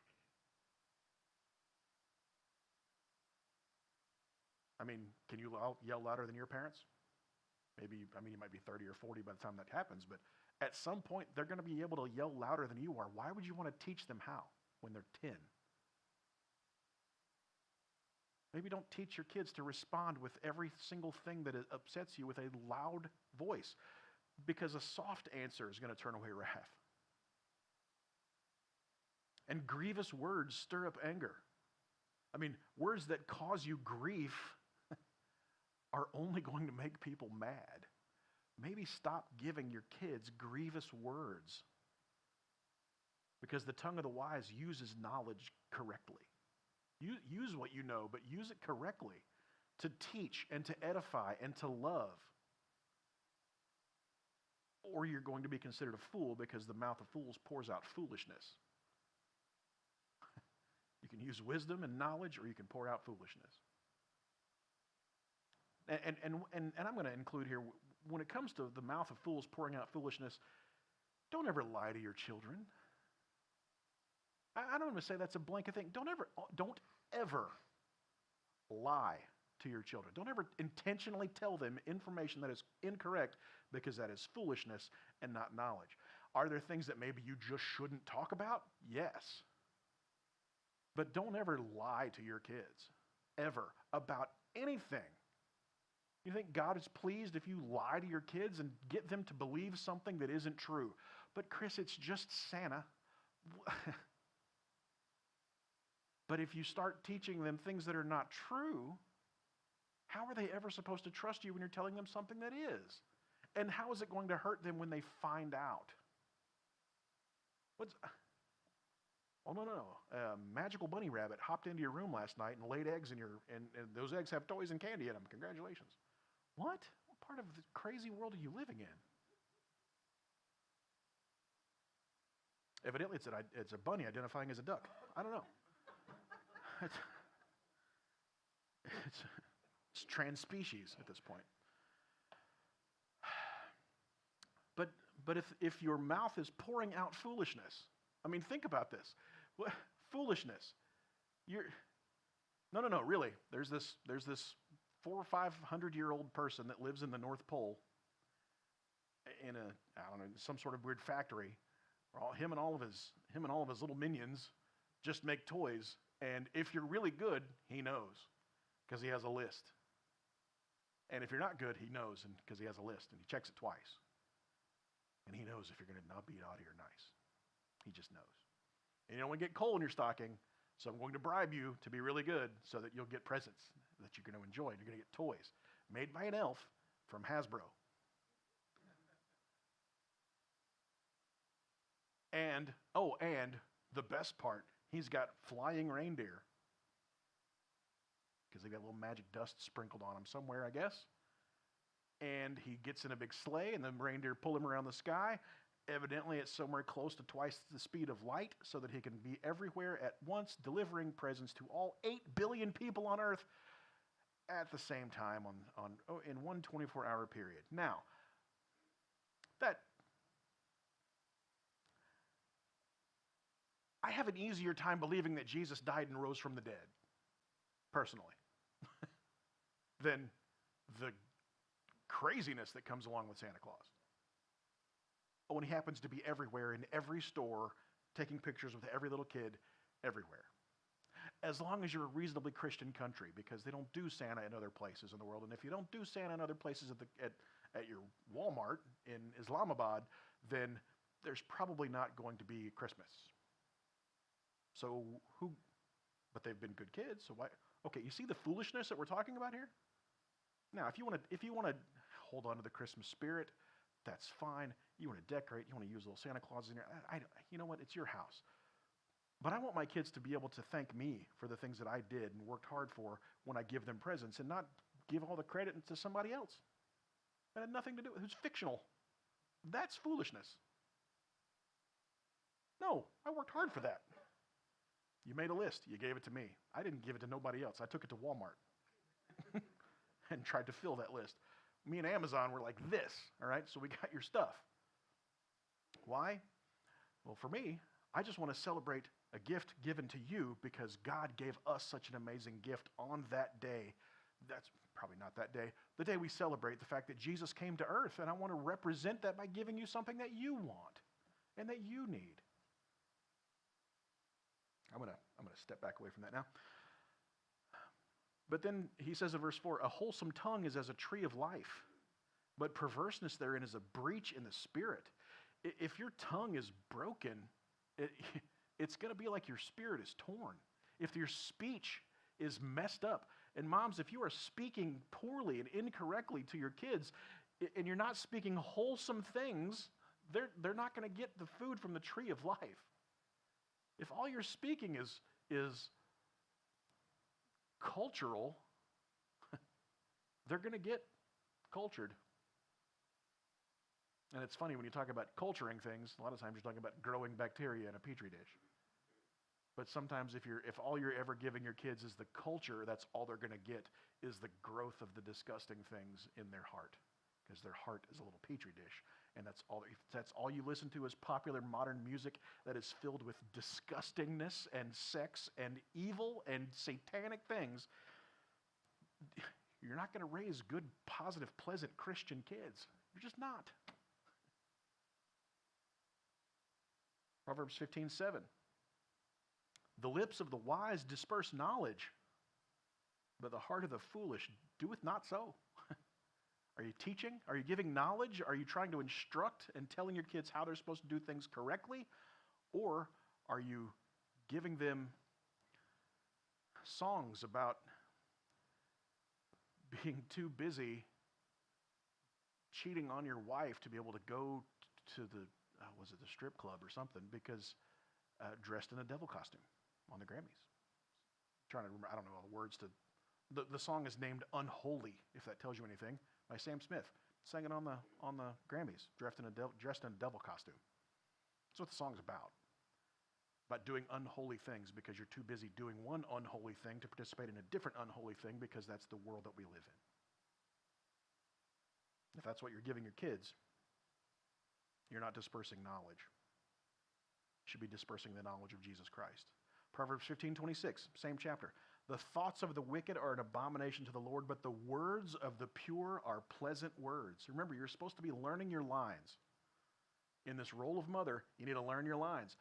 I mean, can you yell louder than your parents? Maybe, you might be 30 or 40 by the time that happens, but at some point, they're going to be able to yell louder than you are. Why would you want to teach them how when they're 10? Maybe don't teach your kids to respond with every single thing that upsets you with a loud voice, because a soft answer is going to turn away wrath. And grievous words stir up anger. I mean, words that cause you grief are only going to make people mad. Maybe stop giving your kids grievous words, because the tongue of the wise uses knowledge correctly. Use what you know, but use it correctly to teach and to edify and to love. Or you're going to be considered a fool, because the mouth of fools pours out foolishness. You can use wisdom and knowledge, or you can pour out foolishness. And I'm going to include here, when it comes to the mouth of fools pouring out foolishness, don't ever lie to your children. I don't want to say that's a blanket thing. Don't ever lie to your children. Don't ever intentionally tell them information that is incorrect, because that is foolishness and not knowledge. Are there things that maybe you just shouldn't talk about? Yes. But don't ever lie to your kids, ever, about anything. You think God is pleased if you lie to your kids and get them to believe something that isn't true? But Chris, it's just Santa. But if you start teaching them things that are not true, how are they ever supposed to trust you when you're telling them something that is? And how is it going to hurt them when they find out? Oh, no. Magical bunny rabbit hopped into your room last night and laid eggs in and those eggs have toys and candy in them. Congratulations. What? What part of the crazy world are you living in? Evidently, it's a bunny identifying as a duck. I don't know. It's trans-species at this point. But if your mouth is pouring out foolishness, I mean, think about this. Foolishness. No, really. There's this 400 or 500-year-old person that lives in the North Pole in some sort of weird factory. Him and all of his little minions just make toys. And if you're really good, he knows, because he has a list. And if you're not good, he knows, because he has a list, and he checks it twice. And he knows if you're going to not be naughty or nice. He just knows. And you don't want to get coal in your stocking, so I'm going to bribe you to be really good so that you'll get presents that you're going to enjoy. You're going to get toys made by an elf from Hasbro. And the best part, he's got flying reindeer, because they got a little magic dust sprinkled on them somewhere, I guess. And he gets in a big sleigh, and the reindeer pull him around the sky. Evidently, it's somewhere close to twice the speed of light, so that he can be everywhere at once, delivering presents to all 8 billion people on Earth at the same time in one 24-hour period. Now, I have an easier time believing that Jesus died and rose from the dead, personally, than the craziness that comes along with Santa Claus. Oh, and he happens to be everywhere in every store, taking pictures with every little kid everywhere. As long as you're a reasonably Christian country, because they don't do Santa in other places in the world. And if you don't do Santa in other places at your Walmart in Islamabad, then there's probably not going to be Christmas. So but they've been good kids, so why? Okay, you see the foolishness that we're talking about here? Now, if you want to hold on to the Christmas spirit, that's fine. You want to decorate, you want to use little Santa Claus in there. You know what? It's your house. But I want my kids to be able to thank me for the things that I did and worked hard for when I give them presents, and not give all the credit to somebody else. That had nothing to do with who's fictional. That's foolishness. No, I worked hard for that. You made a list. You gave it to me. I didn't give it to nobody else. I took it to Walmart and tried to fill that list. Me and Amazon were like this, all right? So we got your stuff. Why? Well, for me, I just want to celebrate a gift given to you because God gave us such an amazing gift on that day. That's probably not that day. The day we celebrate the fact that Jesus came to earth, and I want to represent that by giving you something that you want and that you need. I'm gonna step back away from that now. But then he says in verse 4, a wholesome tongue is as a tree of life, but perverseness therein is a breach in the spirit. If your tongue is broken, it's going to be like your spirit is torn. If your speech is messed up, and moms, if you are speaking poorly and incorrectly to your kids, and you're not speaking wholesome things, they're not going to get the food from the tree of life. If all you're speaking is cultural, they're going to get cultured. And it's funny when you talk about culturing things, a lot of times you're talking about growing bacteria in a petri dish. But sometimes if all you're ever giving your kids is the culture, that's all they're going to get is the growth of the disgusting things in their heart. Because their heart is a little petri dish. And that's all you listen to is popular modern music that is filled with disgustingness and sex and evil and satanic things. You're not going to raise good, positive, pleasant Christian kids. You're just not. Proverbs 15:7. The lips of the wise disperse knowledge, but the heart of the foolish doeth not so. Are you teaching? Are you giving knowledge? Are you trying to instruct and telling your kids how they're supposed to do things correctly? Or are you giving them songs about being too busy cheating on your wife to be able to go to the strip club or something because dressed in a devil costume on the Grammys? I'm trying to remember, I don't know all the words to. The song is named Unholy, if that tells you anything, by Sam Smith. Sang it on the Grammys, dressed in a devil costume. That's what the song's about doing unholy things because you're too busy doing one unholy thing to participate in a different unholy thing because that's the world that we live in. If that's what you're giving your kids, you're not dispersing knowledge. You should be dispersing the knowledge of Jesus Christ. Proverbs 15:26, same chapter. The thoughts of the wicked are an abomination to the Lord, but the words of the pure are pleasant words. Remember, you're supposed to be learning your lines. In this role of mother, you need to learn your lines.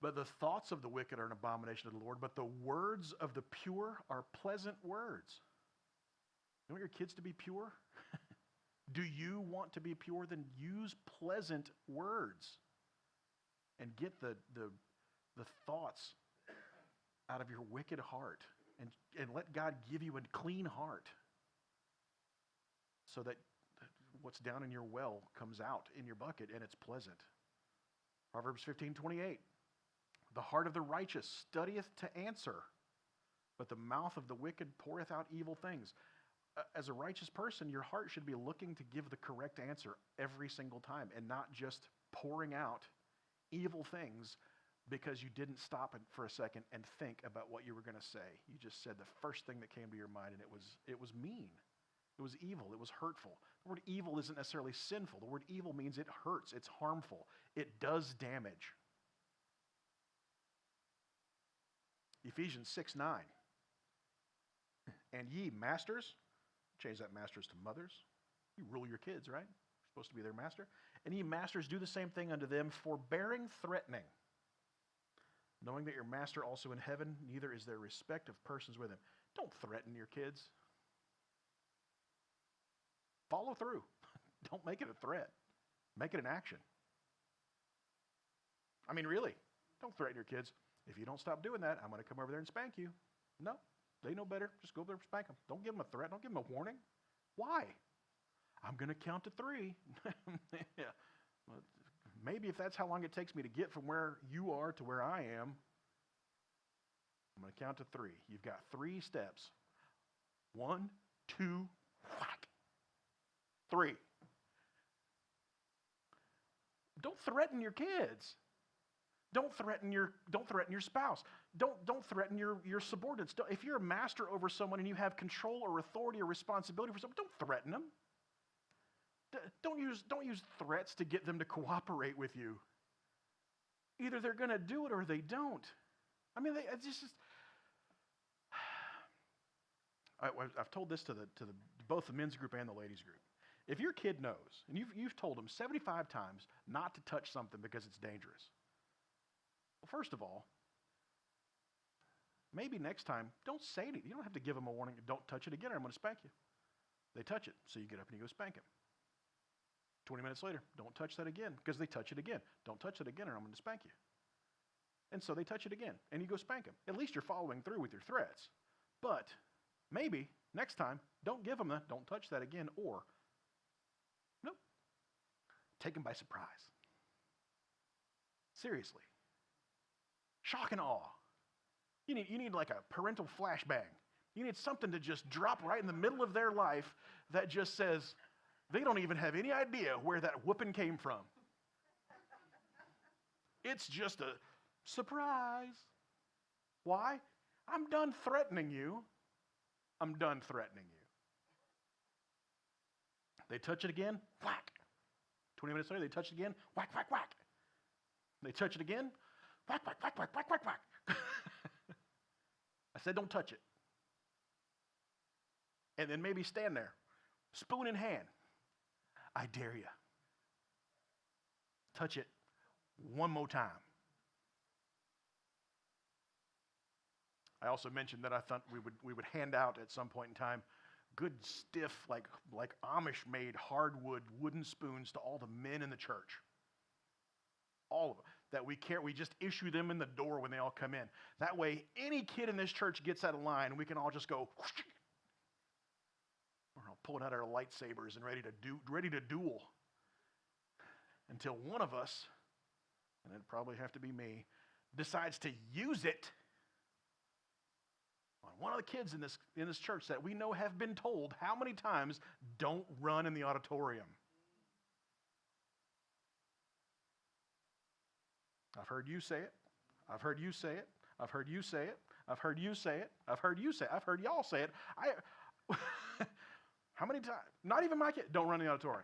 But the thoughts of the wicked are an abomination to the Lord, but the words of the pure are pleasant words. You want your kids to be pure? Do you want to be pure? Then use pleasant words and get the thoughts out of your wicked heart and let God give you a clean heart so that what's down in your well comes out in your bucket and it's pleasant. Proverbs 15:28. The heart of the righteous studieth to answer, but the mouth of the wicked poureth out evil things. As a righteous person, your heart should be looking to give the correct answer every single time and not just pouring out evil things because you didn't stop for a second and think about what you were going to say. You just said the first thing that came to your mind, and it was mean. It was evil. It was hurtful. The word evil isn't necessarily sinful. The word evil means it hurts. It's harmful. It does damage. Ephesians 6:9. And ye, masters, Change that masters to mothers. You rule your kids, right? You're supposed to be their master. And ye masters, do the same thing unto them, forbearing threatening, knowing that your master also in heaven, neither is there respect of persons with him. Don't threaten your kids. Follow through. Don't make it a threat. Make it an action. I mean, really, don't threaten your kids. If you don't stop doing that, I'm going to come over there and spank you. No, they know better. Just go over there and spank them. Don't give them a threat. Don't give them a warning. Why? I'm going to count to 3. Yeah. Well, maybe if that's how long it takes me to get from where you are to where I am, I'm going to count to 3. You've got 3 steps. 1, 2, whack. 3. Don't threaten your kids. Don't threaten your spouse. Don't threaten your subordinates. If you're a master over someone and you have control or authority or responsibility for someone, don't threaten them. Don't use threats to get them to cooperate with you. Either they're going to do it or they don't. I mean, it's just. I've told this to both the men's group and the ladies group. If your kid knows, and you've told them 75 times not to touch something because it's dangerous. Well, first of all, maybe next time, don't say anything. You don't have to give them a warning. Don't touch it again or I'm going to spank you. They touch it, so you get up and you go spank them. 20 minutes later, don't touch that again because they touch it again. Don't touch it again or I'm going to spank you. And so they touch it again and you go spank them. At least you're following through with your threats. But maybe next time, don't give them that. Don't touch that again or nope. Take them by surprise. Seriously. Shock and awe. You need like a parental flashbang. You need something to just drop right in the middle of their life that just says, they don't even have any idea where that whooping came from. It's just a surprise. Why? I'm done threatening you. I'm done threatening you. They touch it again, whack. 20 minutes later, they touch it again, whack, whack, whack. They touch it again, whack, whack, whack, whack, whack, whack, whack. I said, don't touch it. And then maybe stand there, spoon in hand. I dare you. Touch it one more time. I also mentioned that I thought we would hand out at some point in time good stiff, like Amish-made hardwood wooden spoons to all the men in the church. All of them. That we just issue them in the door when they all come in. That way, any kid in this church gets out of line, we can all just go, whoosh. We're all pulling out our lightsabers and ready to duel. Until one of us, and it'd probably have to be me, decides to use it on one of the kids in this church that we know have been told how many times, don't run in the auditorium. I've heard you say it. I've heard you say it. I've heard you say it. I've heard you say it. I've heard you say it. I've heard y'all say it. How many times? Not even my kid. Don't run in the auditorium.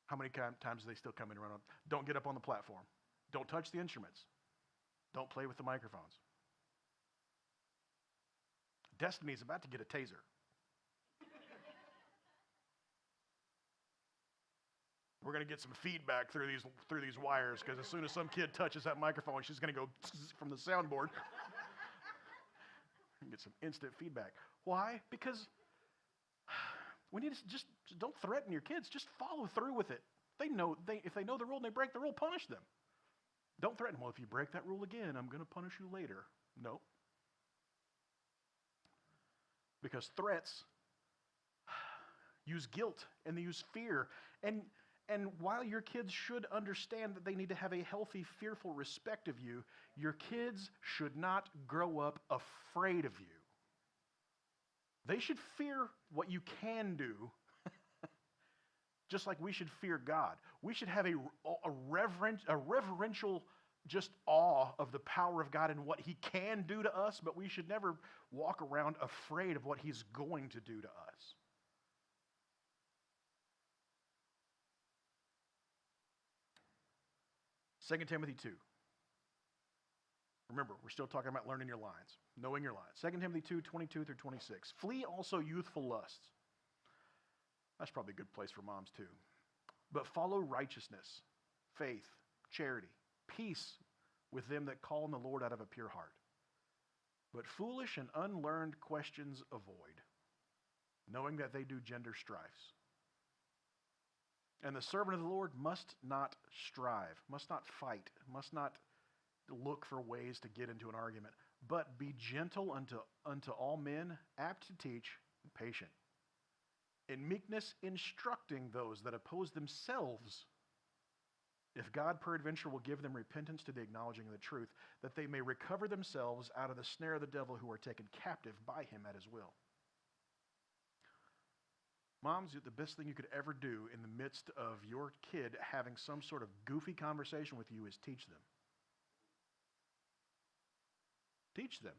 How many times do they still come in and run on? Don't get up on the platform. Don't touch the instruments. Don't play with the microphones. Destiny's about to get a taser. We're going to get some feedback through these wires because as soon as some kid touches that microphone, she's going to go from the soundboard and get some instant feedback. Why? Because we need to just don't threaten your kids. Just follow through with it. If they know the rule and they break the rule, punish them. Don't threaten. Well, if you break that rule again, I'm going to punish you later. No. Because threats use guilt and they use fear. And while your kids should understand that they need to have a healthy, fearful respect of you, your kids should not grow up afraid of you. They should fear what you can do, just like we should fear God. We should have a reverential just awe of the power of God and what He can do to us, but we should never walk around afraid of what He's going to do to us. Second Timothy 2. Remember, we're still talking about learning your lines, knowing your lines. 2 Timothy 2:22 through 26. Flee also youthful lusts. That's probably a good place for moms too. But follow righteousness, faith, charity, peace with them that call on the Lord out of a pure heart. But foolish and unlearned questions avoid, knowing that they do gender strifes. And the servant of the Lord must not strive, must not fight, must not look for ways to get into an argument, but be gentle unto all men, apt to teach, and patient. In meekness instructing those that oppose themselves, if God peradventure will give them repentance to the acknowledging of the truth, that they may recover themselves out of the snare of the devil, who are taken captive by him at his will. Moms, the best thing you could ever do in the midst of your kid having some sort of goofy conversation with you is teach them. Teach them.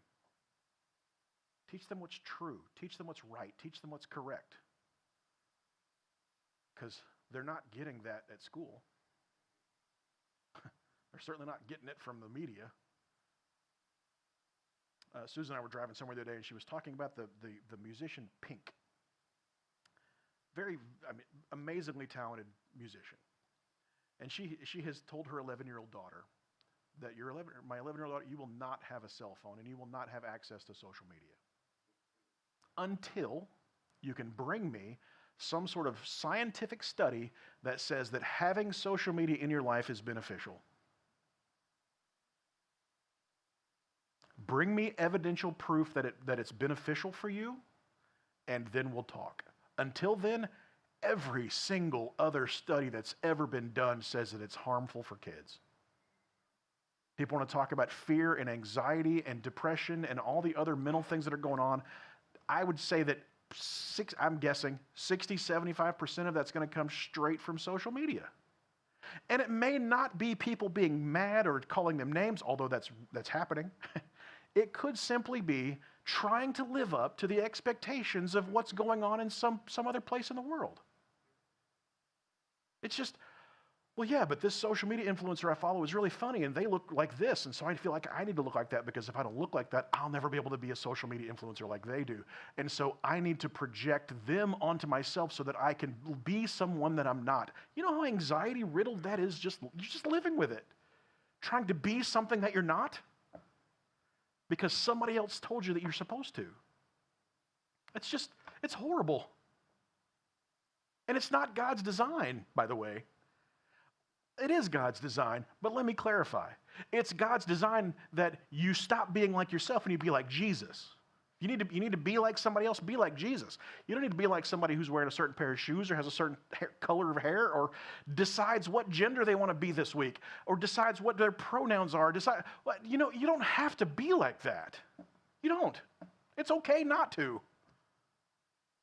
Teach them what's true. Teach them what's right. Teach them what's correct. Because they're not getting that at school. They're certainly not getting it from the media. Susan and I were driving somewhere the other day, and she was talking about the musician Pink. Very, amazingly talented musician. And she has told her 11-year-old daughter that my 11-year-old daughter, you will not have a cell phone and you will not have access to social media until you can bring me some sort of scientific study that says that having social media in your life is beneficial. Bring me evidential proof that it's beneficial for you, and then we'll talk. Until then, every single other study that's ever been done says that it's harmful for kids. People want to talk about fear and anxiety and depression and all the other mental things that are going on. I would say that I'm guessing 60, 75% of that's going to come straight from social media. And it may not be people being mad or calling them names, although that's happening. It could simply be trying to live up to the expectations of what's going on in some other place in the world. It's just, well, yeah, but this social media influencer I follow is really funny and they look like this, and so I feel like I need to look like that, because if I don't look like that, I'll never be able to be a social media influencer like they do. And so I need to project them onto myself so that I can be someone that I'm not. You know how anxiety riddled that is? You're just living with it. Trying to be something that you're not because somebody else told you that you're supposed to. It's horrible. And it's not God's design, by the way. It is God's design, but let me clarify. It's God's design that you stop being like yourself and you be like Jesus. You need to be like somebody else, be like Jesus. You don't need to be like somebody who's wearing a certain pair of shoes or has a certain color of hair or decides what gender they want to be this week or decides what their pronouns are. You don't have to be like that. You don't. It's okay not to.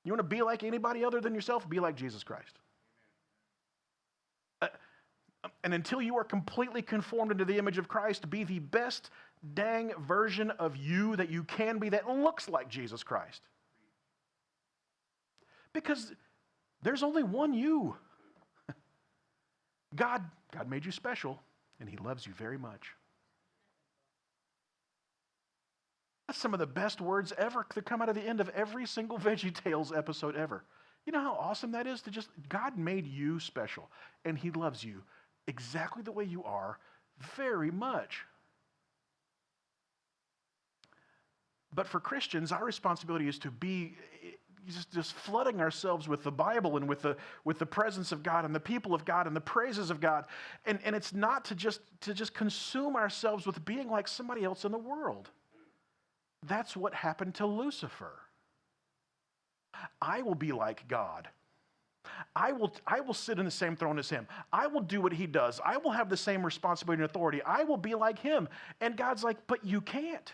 You want to be like anybody other than yourself? Be like Jesus Christ. And until you are completely conformed into the image of Christ, be the best dang version of you that you can be that looks like Jesus Christ. Because there's only one you. God made you special, and He loves you very much. That's some of the best words ever that come out of the end of every single VeggieTales episode ever. You know how awesome that is? God made you special, and He loves you exactly the way you are very much. But for Christians, our responsibility is to be just flooding ourselves with the Bible and with the presence of God and the people of God and the praises of God. And it's not to just consume ourselves with being like somebody else in the world. That's what happened to Lucifer. I will be like God. I will sit in the same throne as Him. I will do what He does. I will have the same responsibility and authority. I will be like Him. And God's like, but you can't.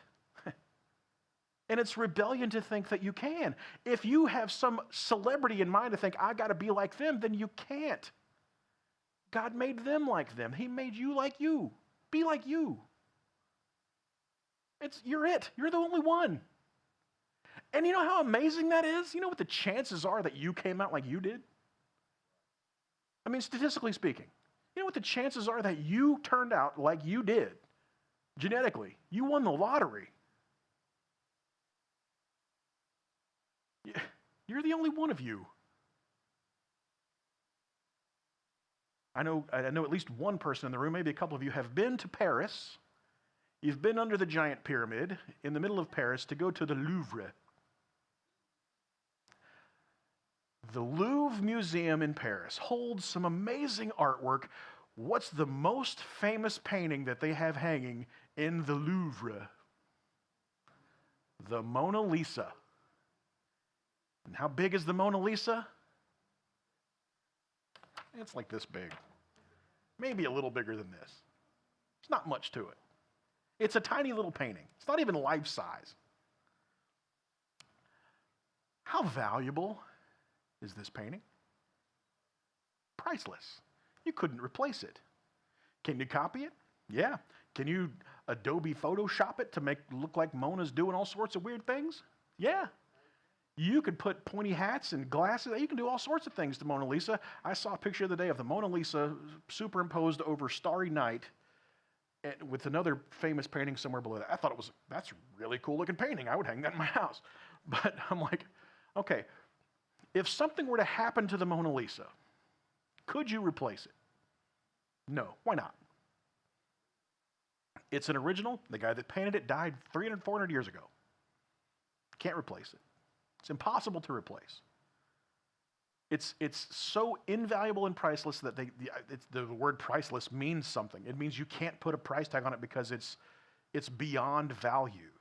And it's rebellion to think that you can. If you have some celebrity in mind to think, I got to be like them, then you can't. God made them like them. He made you like you. Be like you. You're it. You're the only one. And you know how amazing that is? You know what the chances are that you came out like you did? I mean, statistically speaking, you know what the chances are that you turned out like you did? genetically. You won the lottery. You're the only one of you. I know at least one person in the room, maybe a couple of you, have been to Paris. You've been under the giant pyramid in the middle of Paris to go to the Louvre. The Louvre Museum in Paris holds some amazing artwork. What's the most famous painting that they have hanging in the Louvre? The Mona Lisa. And how big is the Mona Lisa? It's like this big. Maybe a little bigger than this. There's not much to it. It's a tiny little painting. It's not even life size. How valuable is this painting? Priceless. You couldn't replace it. Can you copy it? Yeah. Can you Adobe Photoshop it to make it look like Mona's doing all sorts of weird things? Yeah. You could put pointy hats and glasses. You can do all sorts of things to Mona Lisa. I saw a picture the other day of the Mona Lisa superimposed over Starry Night with another famous painting somewhere below that. I thought that's a really cool looking painting. I would hang that in my house. But I'm like, okay, if something were to happen to the Mona Lisa, could you replace it? No. Why not? It's an original. The guy that painted it died 300, 400 years ago. Can't replace it. It's impossible to replace. It's so invaluable and priceless that the word priceless means something. It means you can't put a price tag on it because it's beyond value.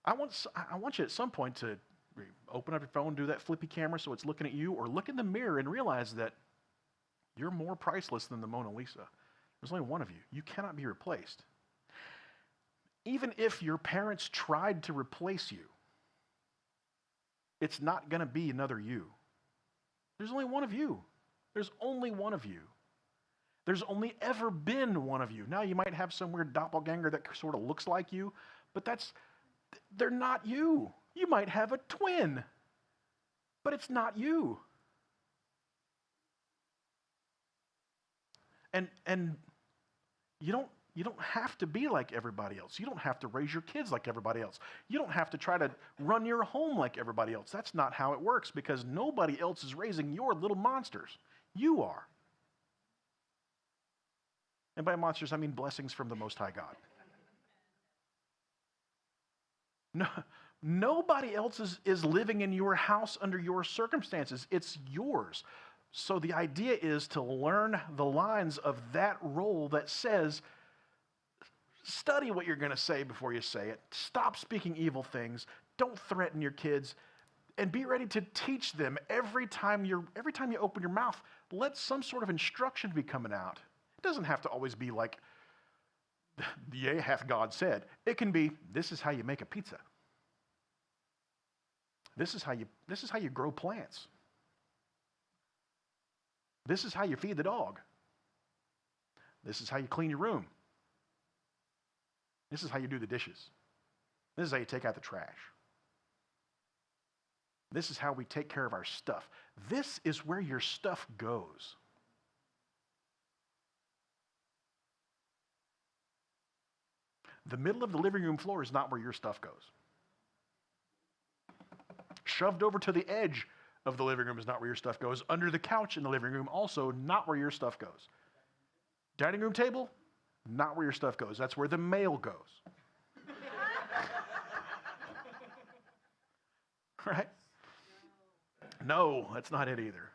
I want you at some point to open up your phone, do that flippy camera so it's looking at you, or look in the mirror and realize that you're more priceless than the Mona Lisa. There's only one of you. You cannot be replaced. Even if your parents tried to replace you, it's not going to be another you. There's only one of you. There's only one of you. There's only ever been one of you. Now, you might have some weird doppelganger that sort of looks like you, but they're not you. You might have a twin, but it's not you. And you don't have to be like everybody else. You don't have to raise your kids like everybody else. You don't have to try to run your home like everybody else. That's not how it works, because nobody else is raising your little monsters. You are. And by monsters, I mean blessings from the Most High God. No, nobody else is living in your house under your circumstances. It's yours. So the idea is to learn the lines of that role that says, study what you're going to say before you say it. Stop speaking evil things. Don't threaten your kids. And be ready to teach them every time you open your mouth. Let some sort of instruction be coming out. It doesn't have to always be like, yea, hath God said. It can be, this is how you make a pizza. This is how you grow plants. This is how you feed the dog. This is how you clean your room. This is how you do the dishes. This is how you take out the trash. This is how we take care of our stuff. This is where your stuff goes. The middle of the living room floor is not where your stuff goes. Shoved over to the edge of the living room is not where your stuff goes. Under the couch in the living room, also not where your stuff goes. Dining room table, not where your stuff goes. That's where the mail goes. Right? No, that's not it either.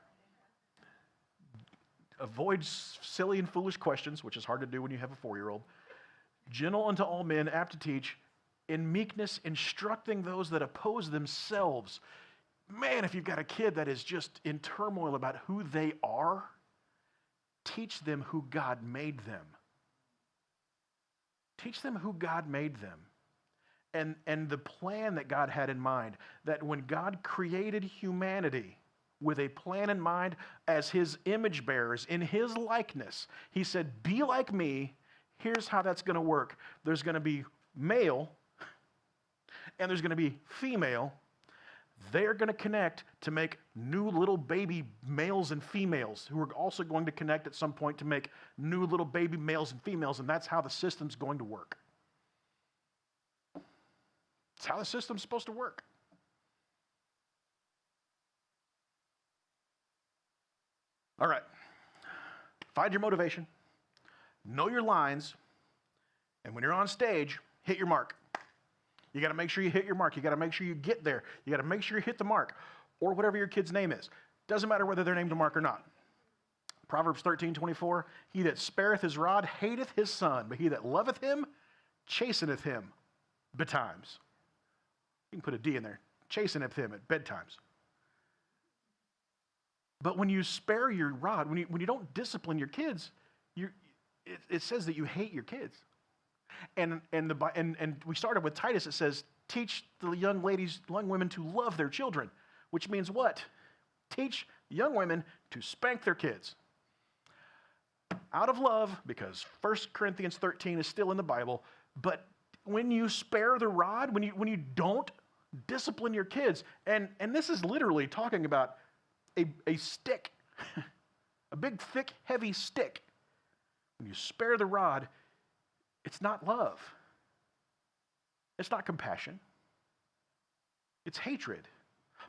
Avoid silly and foolish questions, which is hard to do when you have a 4-year-old. Gentle unto all men, apt to teach, in meekness instructing those that oppose themselves. Man, if you've got a kid that is just in turmoil about who they are, teach them who God made them. Teach them who God made them. And the plan that God had in mind, that when God created humanity with a plan in mind as his image bearers, in his likeness, he said, be like me. Here's how that's going to work. There's going to be male, and there's going to be female. They're going to connect to make new little baby males and females who are also going to connect at some point to make new little baby males and females, and that's how the system's going to work. It's how the system's supposed to work. All right. Find your motivation, know your lines, and when you're on stage, hit your mark. You got to make sure you hit your mark. You got to make sure you get there. You got to make sure you hit the mark, or whatever your kid's name is. Doesn't matter whether they're named a mark or not. Proverbs 13:24, he that spareth his rod hateth his son, but he that loveth him chasteneth him betimes. You can put a D in there. Chasteneth him at bedtimes. But when you spare your rod, when you don't discipline your kids, it says that you hate your kids. And we started with Titus. It says, teach the young women to love their children, which means what? Teach young women to spank their kids. Out of love, because 1 Corinthians 13 is still in the Bible, but when you spare the rod, when you don't discipline your kids, and this is literally talking about a stick, a big, thick, heavy stick. When you spare the rod, it's not love. It's not compassion. It's hatred.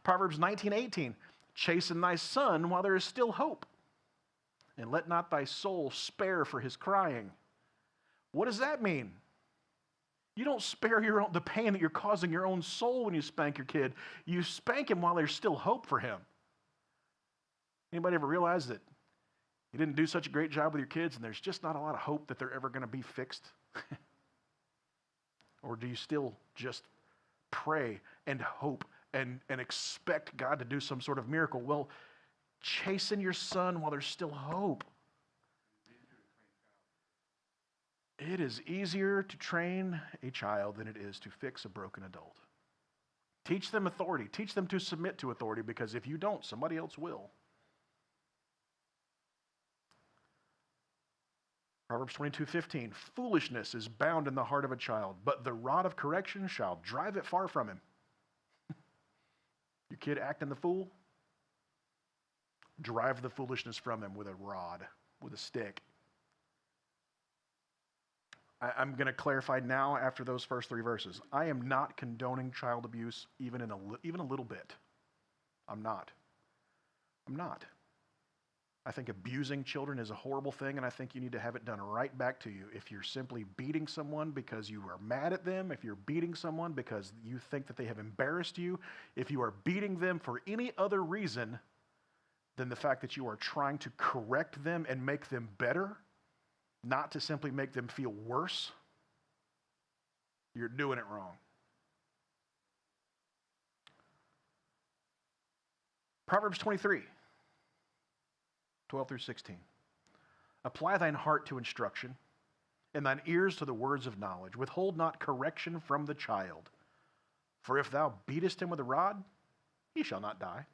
Proverbs 19:18, chasten thy son while there is still hope, and let not thy soul spare for his crying. What does that mean? You don't spare the pain that you're causing your own soul when you spank your kid. You spank him while there's still hope for him. Anybody ever realize that you didn't do such a great job with your kids and there's just not a lot of hope that they're ever going to be fixed? Or do you still just pray and hope and expect God to do some sort of miracle? Well, chasten your son while there's still hope. It is easier to train a child than it is to fix a broken adult. Teach them authority. Teach them to submit to authority, because if you don't, somebody else will. Proverbs 22:15, foolishness is bound in the heart of a child, but the rod of correction shall drive it far from him. Your kid acting the fool? Drive the foolishness from him with a rod, with a stick. I'm going to clarify now after those first 3 verses. I am not condoning child abuse even a little bit. I'm not. I think abusing children is a horrible thing, and I think you need to have it done right back to you. If you're simply beating someone because you are mad at them, if you're beating someone because you think that they have embarrassed you, if you are beating them for any other reason than the fact that you are trying to correct them and make them better, not to simply make them feel worse, you're doing it wrong. Proverbs 23. 12 through 16. Apply thine heart to instruction, and thine ears to the words of knowledge. Withhold not correction from the child. For if thou beatest him with a rod, he shall not die.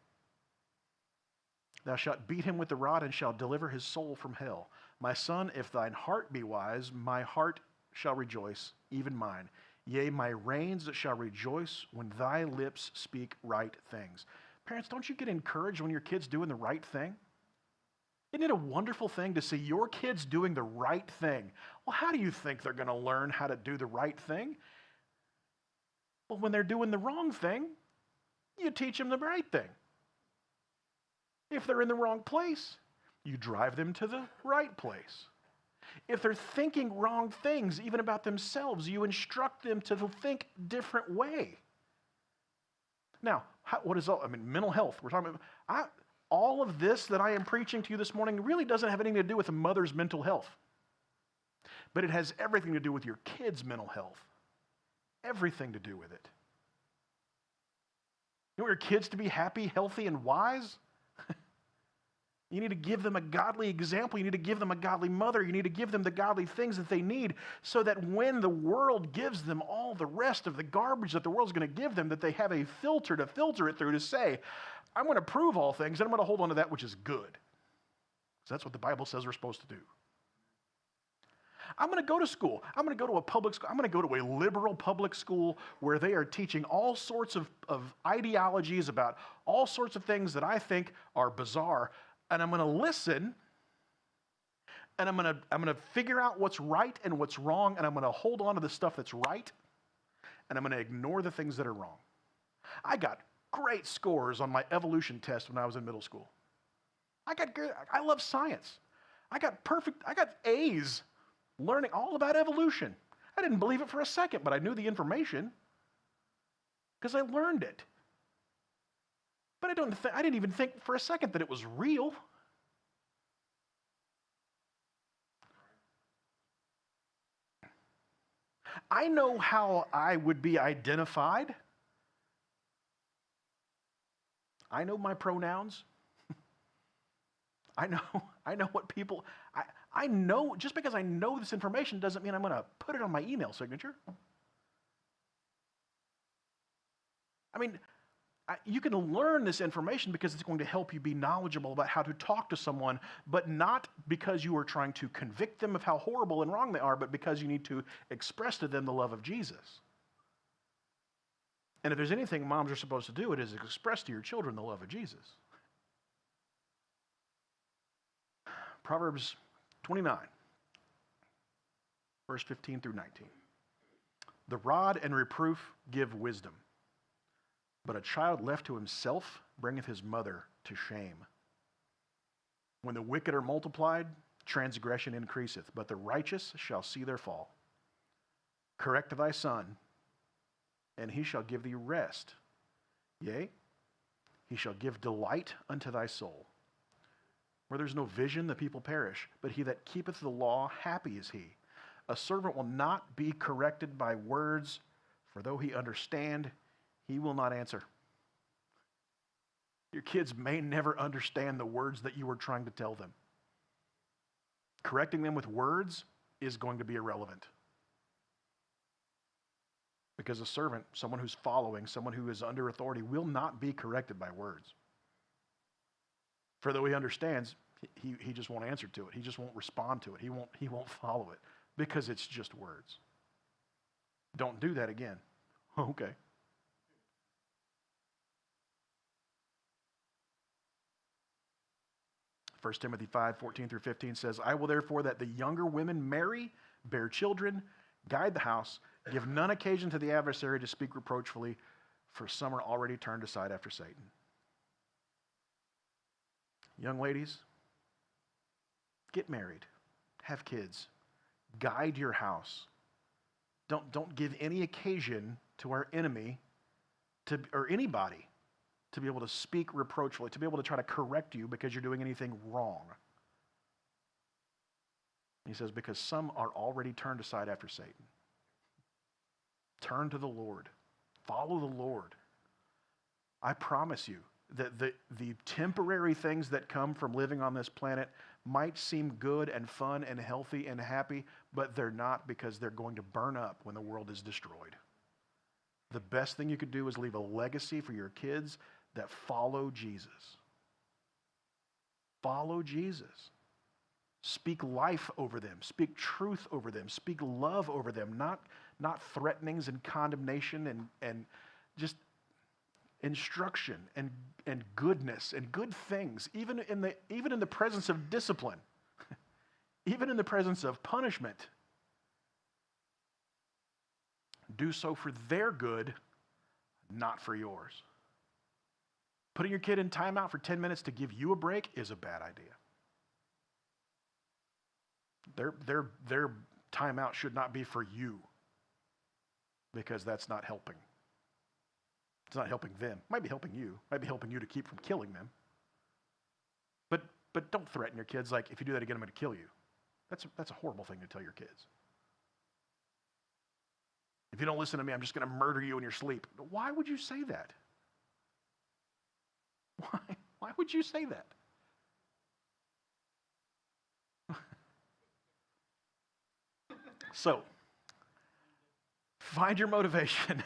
Thou shalt beat him with the rod, and shalt deliver his soul from hell. My son, if thine heart be wise, my heart shall rejoice, even mine. Yea, my reins shall rejoice when thy lips speak right things. Parents, don't you get encouraged when your kid's doing the right thing? Isn't it a wonderful thing to see your kids doing the right thing? Well, how do you think they're going to learn how to do the right thing? Well, when they're doing the wrong thing, you teach them the right thing. If they're in the wrong place, you drive them to the right place. If they're thinking wrong things, even about themselves, you instruct them to think a different way. Now, what is all? Mental health. We're talking about. All of this that I am preaching to you this morning really doesn't have anything to do with a mother's mental health. But it has everything to do with your kids' mental health. Everything to do with it. You want your kids to be happy, healthy, and wise? You need to give them a godly example. You need to give them a godly mother. You need to give them the godly things that they need so that when the world gives them all the rest of the garbage that the world's going to give them, that they have a filter to filter it through to say, I'm going to prove all things, and I'm going to hold on to that which is good. So that's what the Bible says we're supposed to do. I'm going to go to school. I'm going to go to a public school. I'm going to go to a liberal public school where they are teaching all sorts of ideologies about all sorts of things that I think are bizarre. And I'm going to listen, and I'm going to figure out what's right and what's wrong, and I'm going to hold on to the stuff that's right, and I'm going to ignore the things that are wrong. I got great scores on my evolution test when I was in middle school. I love science. I got A's learning all about evolution. I didn't believe it for a second, but I knew the information because I learned it. But I didn't even think for a second that it was real. I know how I would be identified. I know my pronouns. I know what people, I know, just because I know this information doesn't mean I'm going to put it on my email signature. I mean, you can learn this information because it's going to help you be knowledgeable about how to talk to someone, but not because you are trying to convict them of how horrible and wrong they are, but because you need to express to them the love of Jesus. And if there's anything moms are supposed to do, it is express to your children the love of Jesus. Proverbs 29, verse 15 through 19. The rod and reproof give wisdom, but a child left to himself bringeth his mother to shame. When the wicked are multiplied, transgression increaseth, but the righteous shall see their fall. Correct thy son, and he shall give thee rest. Yea, he shall give delight unto thy soul. Where there's no vision, the people perish, but he that keepeth the law, happy is he. A servant will not be corrected by words, for though he understand, he will not answer. Your kids may never understand the words that you are trying to tell them. Correcting them with words is going to be irrelevant. Because a servant, someone who's following, someone who is under authority, will not be corrected by words. For though he understands, he just won't answer to it. He just won't respond to it. He won't follow it because it's just words. Don't do that again. Okay. First Timothy 5, 14 through 15 says, I will therefore that the younger women marry, bear children, guide the house, give none occasion to the adversary to speak reproachfully, for some are already turned aside after Satan. Young ladies, get married, have kids, guide your house. Don't give any occasion to our enemy or anybody to be able to speak reproachfully, to be able to try to correct you because you're doing anything wrong. He says, because some are already turned aside after Satan. Turn to the Lord. Follow the Lord. I promise you that the temporary things that come from living on this planet might seem good and fun and healthy and happy, but they're not, because they're going to burn up when the world is destroyed. The best thing you could do is leave a legacy for your kids that follow Jesus. Follow Jesus. Speak life over them. Speak truth over them. Speak love over them, not threatenings and condemnation and just instruction and goodness and good things, even in the presence of discipline, even in the presence of punishment. Do so for their good, not for yours. Putting your kid in timeout for 10 minutes to give you a break is a bad idea. Their timeout should not be for you, because that's not helping. It's not helping them. It might be helping you. It might be helping you to keep from killing them. But don't threaten your kids like, if you do that again, I'm going to kill you. That's a horrible thing to tell your kids. If you don't listen to me, I'm just going to murder you in your sleep. Why would you say that? Why would you say that? So, find your motivation.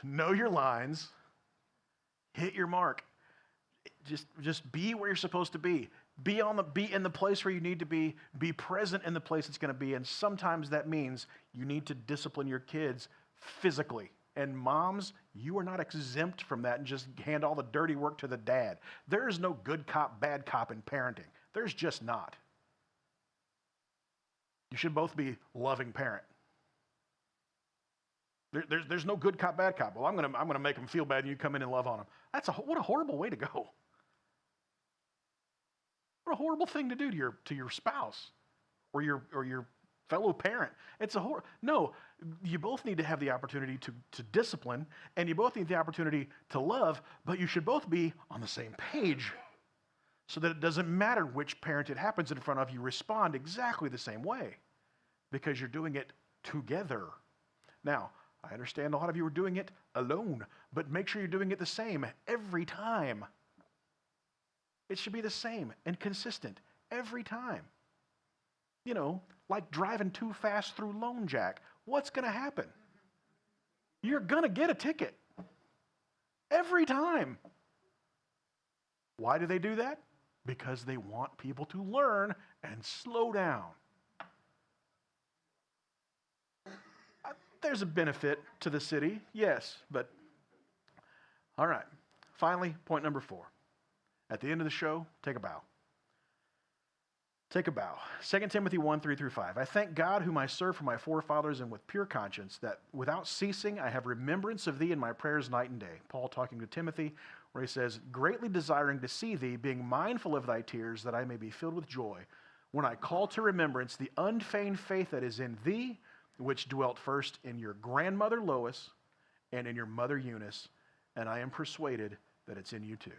Know your lines. Hit your mark. Just be where you're supposed to be. Be in the place where you need to be present in the place it's going to be, and sometimes that means you need to discipline your kids physically. And moms, you are not exempt from that and just hand all the dirty work to the dad. There is no good cop, bad cop in parenting. There's just not. You should both be loving parent. There's no good cop, bad cop. Well, I'm gonna make them feel bad, and you come in and love on them. What a horrible way to go. What a horrible thing to do to your spouse or your fellow parent. No. You both need to have the opportunity to discipline, and you both need the opportunity to love, but you should both be on the same page so that it doesn't matter which parent it happens in front of, you respond exactly the same way because you're doing it together. Now, I understand a lot of you are doing it alone, but make sure you're doing it the same every time. It should be the same and consistent every time. You know, like driving too fast through Lone Jack. What's going to happen? You're going to get a ticket. Every time. Why do they do that? Because they want people to learn and slow down. There's a benefit to the city, yes, but all right. Finally, point number 4. At the end of the show, take a bow. Take a bow. 2 Timothy 1:3-5. I thank God whom I serve for my forefathers and with pure conscience, that without ceasing I have remembrance of thee in my prayers night and day. Paul talking to Timothy, where he says, greatly desiring to see thee, being mindful of thy tears, that I may be filled with joy, when I call to remembrance the unfeigned faith that is in thee, which dwelt first in your grandmother Lois and in your mother Eunice, and I am persuaded that it's in you too.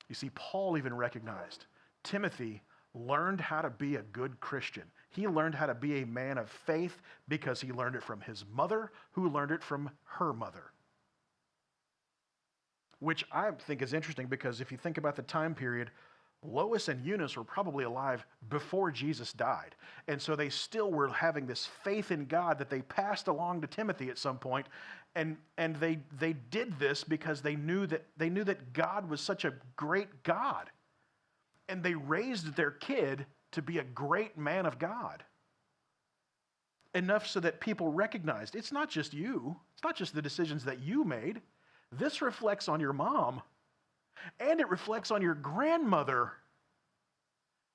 You see, Paul even recognized Timothy learned how to be a good Christian. He learned how to be a man of faith because he learned it from his mother, who learned it from her mother. Which I think is interesting because if you think about the time period, Lois and Eunice were probably alive before Jesus died. And so they still were having this faith in God that they passed along to Timothy at some point. And they did this because they knew that God was such a great God. And they raised their kid to be a great man of God. Enough so that people recognized it's not just you. It's not just the decisions that you made. This reflects on your mom. And it reflects on your grandmother.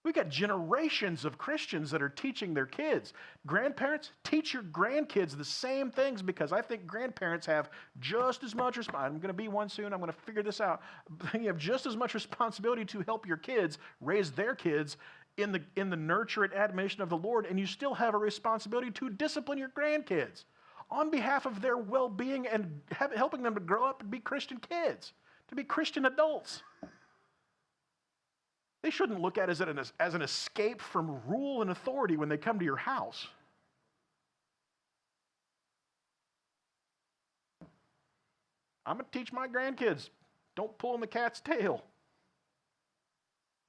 We've got generations of Christians that are teaching their kids. Grandparents, teach your grandkids the same things because I think grandparents have just as much responsibility. I'm going to be one soon. I'm going to figure this out. You have just as much responsibility to help your kids raise their kids in the nurture and admonition of the Lord, and you still have a responsibility to discipline your grandkids on behalf of their well-being and helping them to grow up and be Christian kids, to be Christian adults. They shouldn't look at it as an escape from rule and authority when they come to your house. I'm going to teach my grandkids, don't pull on the cat's tail.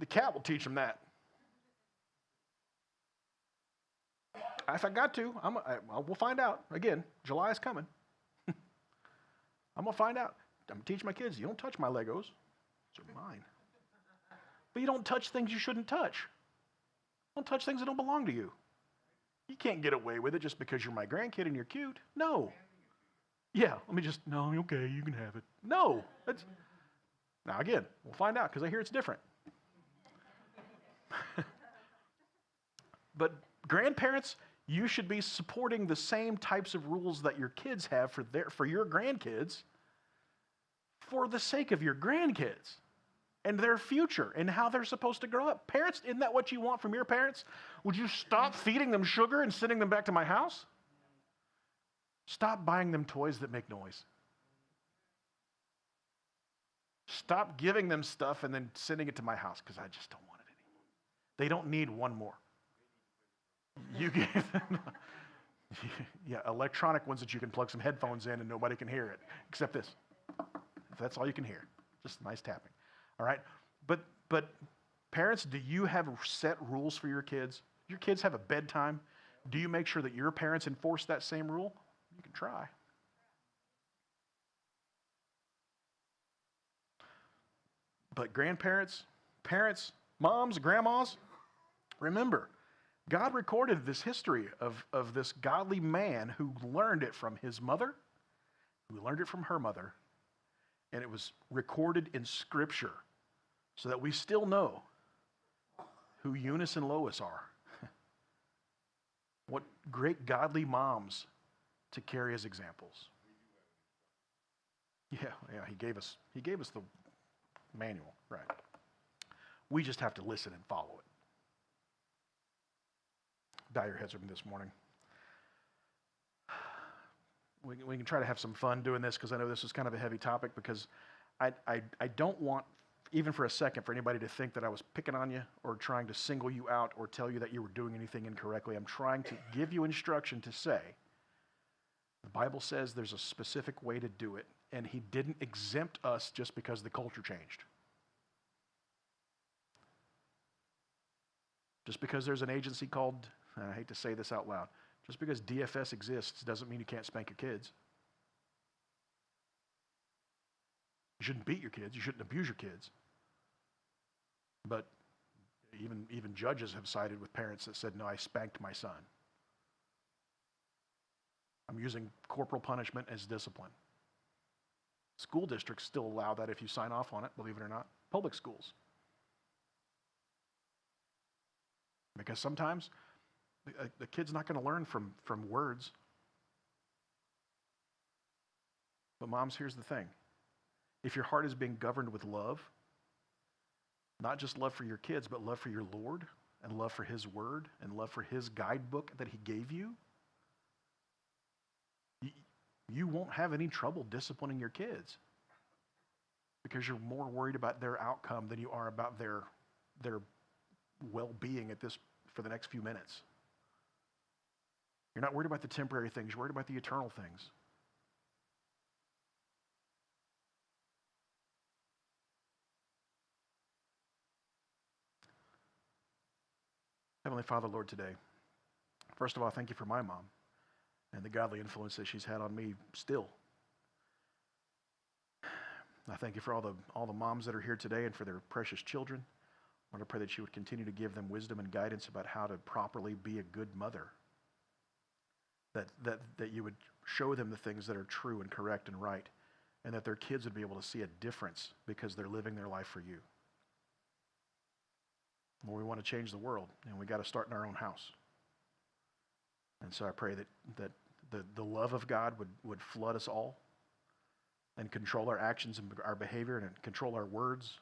The cat will teach them that. If I got to, we'll find out. Again, July is coming. I'm going to find out. I'm going to teach my kids, you don't touch my Legos. Those are mine. But you don't touch things you shouldn't touch. Don't touch things that don't belong to you. You can't get away with it just because you're my grandkid and you're cute. No. Yeah, no, okay, you can have it. No. Now again, we'll find out because I hear it's different. But grandparents, you should be supporting the same types of rules that your kids have for your grandkids for the sake of your grandkids and their future and how they're supposed to grow up. Parents, isn't that what you want from your parents? Would you stop feeding them sugar and sending them back to my house? Stop buying them toys that make noise. Stop giving them stuff and then sending it to my house because I just don't want it anymore. They don't need one more. You give them, electronic ones that you can plug some headphones in and nobody can hear it except this. That's all you can hear. Just nice tapping. All right? But parents, do you have set rules for your kids? Your kids have a bedtime. Do you make sure that your parents enforce that same rule? You can try. But grandparents, Parents, moms, grandmas, remember, God recorded this history of this godly man who learned it from his mother, who learned it from her mother, and it was recorded in Scripture so that we still know who Eunice and Lois are. What great godly moms to carry as examples. Yeah, he gave us the manual, right? We just have to listen and follow it. Bow your heads with me this morning. We can try to have some fun doing this because I know this is kind of a heavy topic, because I don't want, even for a second, for anybody to think that I was picking on you or trying to single you out or tell you that you were doing anything incorrectly. I'm trying to give you instruction to say, the Bible says there's a specific way to do it, and he didn't exempt us just because the culture changed. Just because there's an agency called, and I hate to say this out loud, just because DFS exists doesn't mean you can't spank your kids. You shouldn't beat your kids. You shouldn't abuse your kids. But even judges have sided with parents that said, no, I spanked my son. I'm using corporal punishment as discipline. School districts still allow that if you sign off on it, believe it or not. Public schools. Because sometimes the kid's not going to learn from words. But moms, here's the thing. If your heart is being governed with love, not just love for your kids, but love for your Lord, and love for his word, and love for his guidebook that he gave you, you won't have any trouble disciplining your kids, because you're more worried about their outcome than you are about their well-being for the next few minutes. You're not worried about the temporary things. You're worried about the eternal things. Heavenly Father, Lord, today, first of all, thank you for my mom and the godly influence that she's had on me still. I thank you for all the moms that are here today and for their precious children. I want to pray that you would continue to give them wisdom and guidance about how to properly be a good mother. That you would show them the things that are true and correct and right, and that their kids would be able to see a difference because they're living their life for you. Well, we want to change the world, and we got to start in our own house. And so I pray that the love of God would flood us all and control our actions and our behavior and control our words,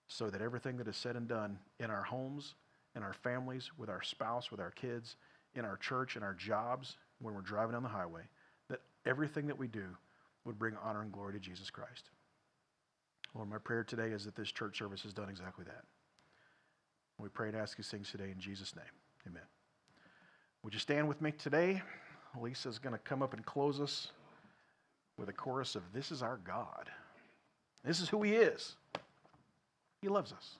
so that everything that is said and done in our homes, in our families, with our spouse, with our kids, in our church, in our jobs, when we're driving down the highway, that everything that we do would bring honor and glory to Jesus Christ. Lord, my prayer today is that this church service has done exactly that. We pray and ask these things today in Jesus' name. Amen. Would you stand with me today? Lisa's going to come up and close us with a chorus of "This is our God. This is who he is. He loves us."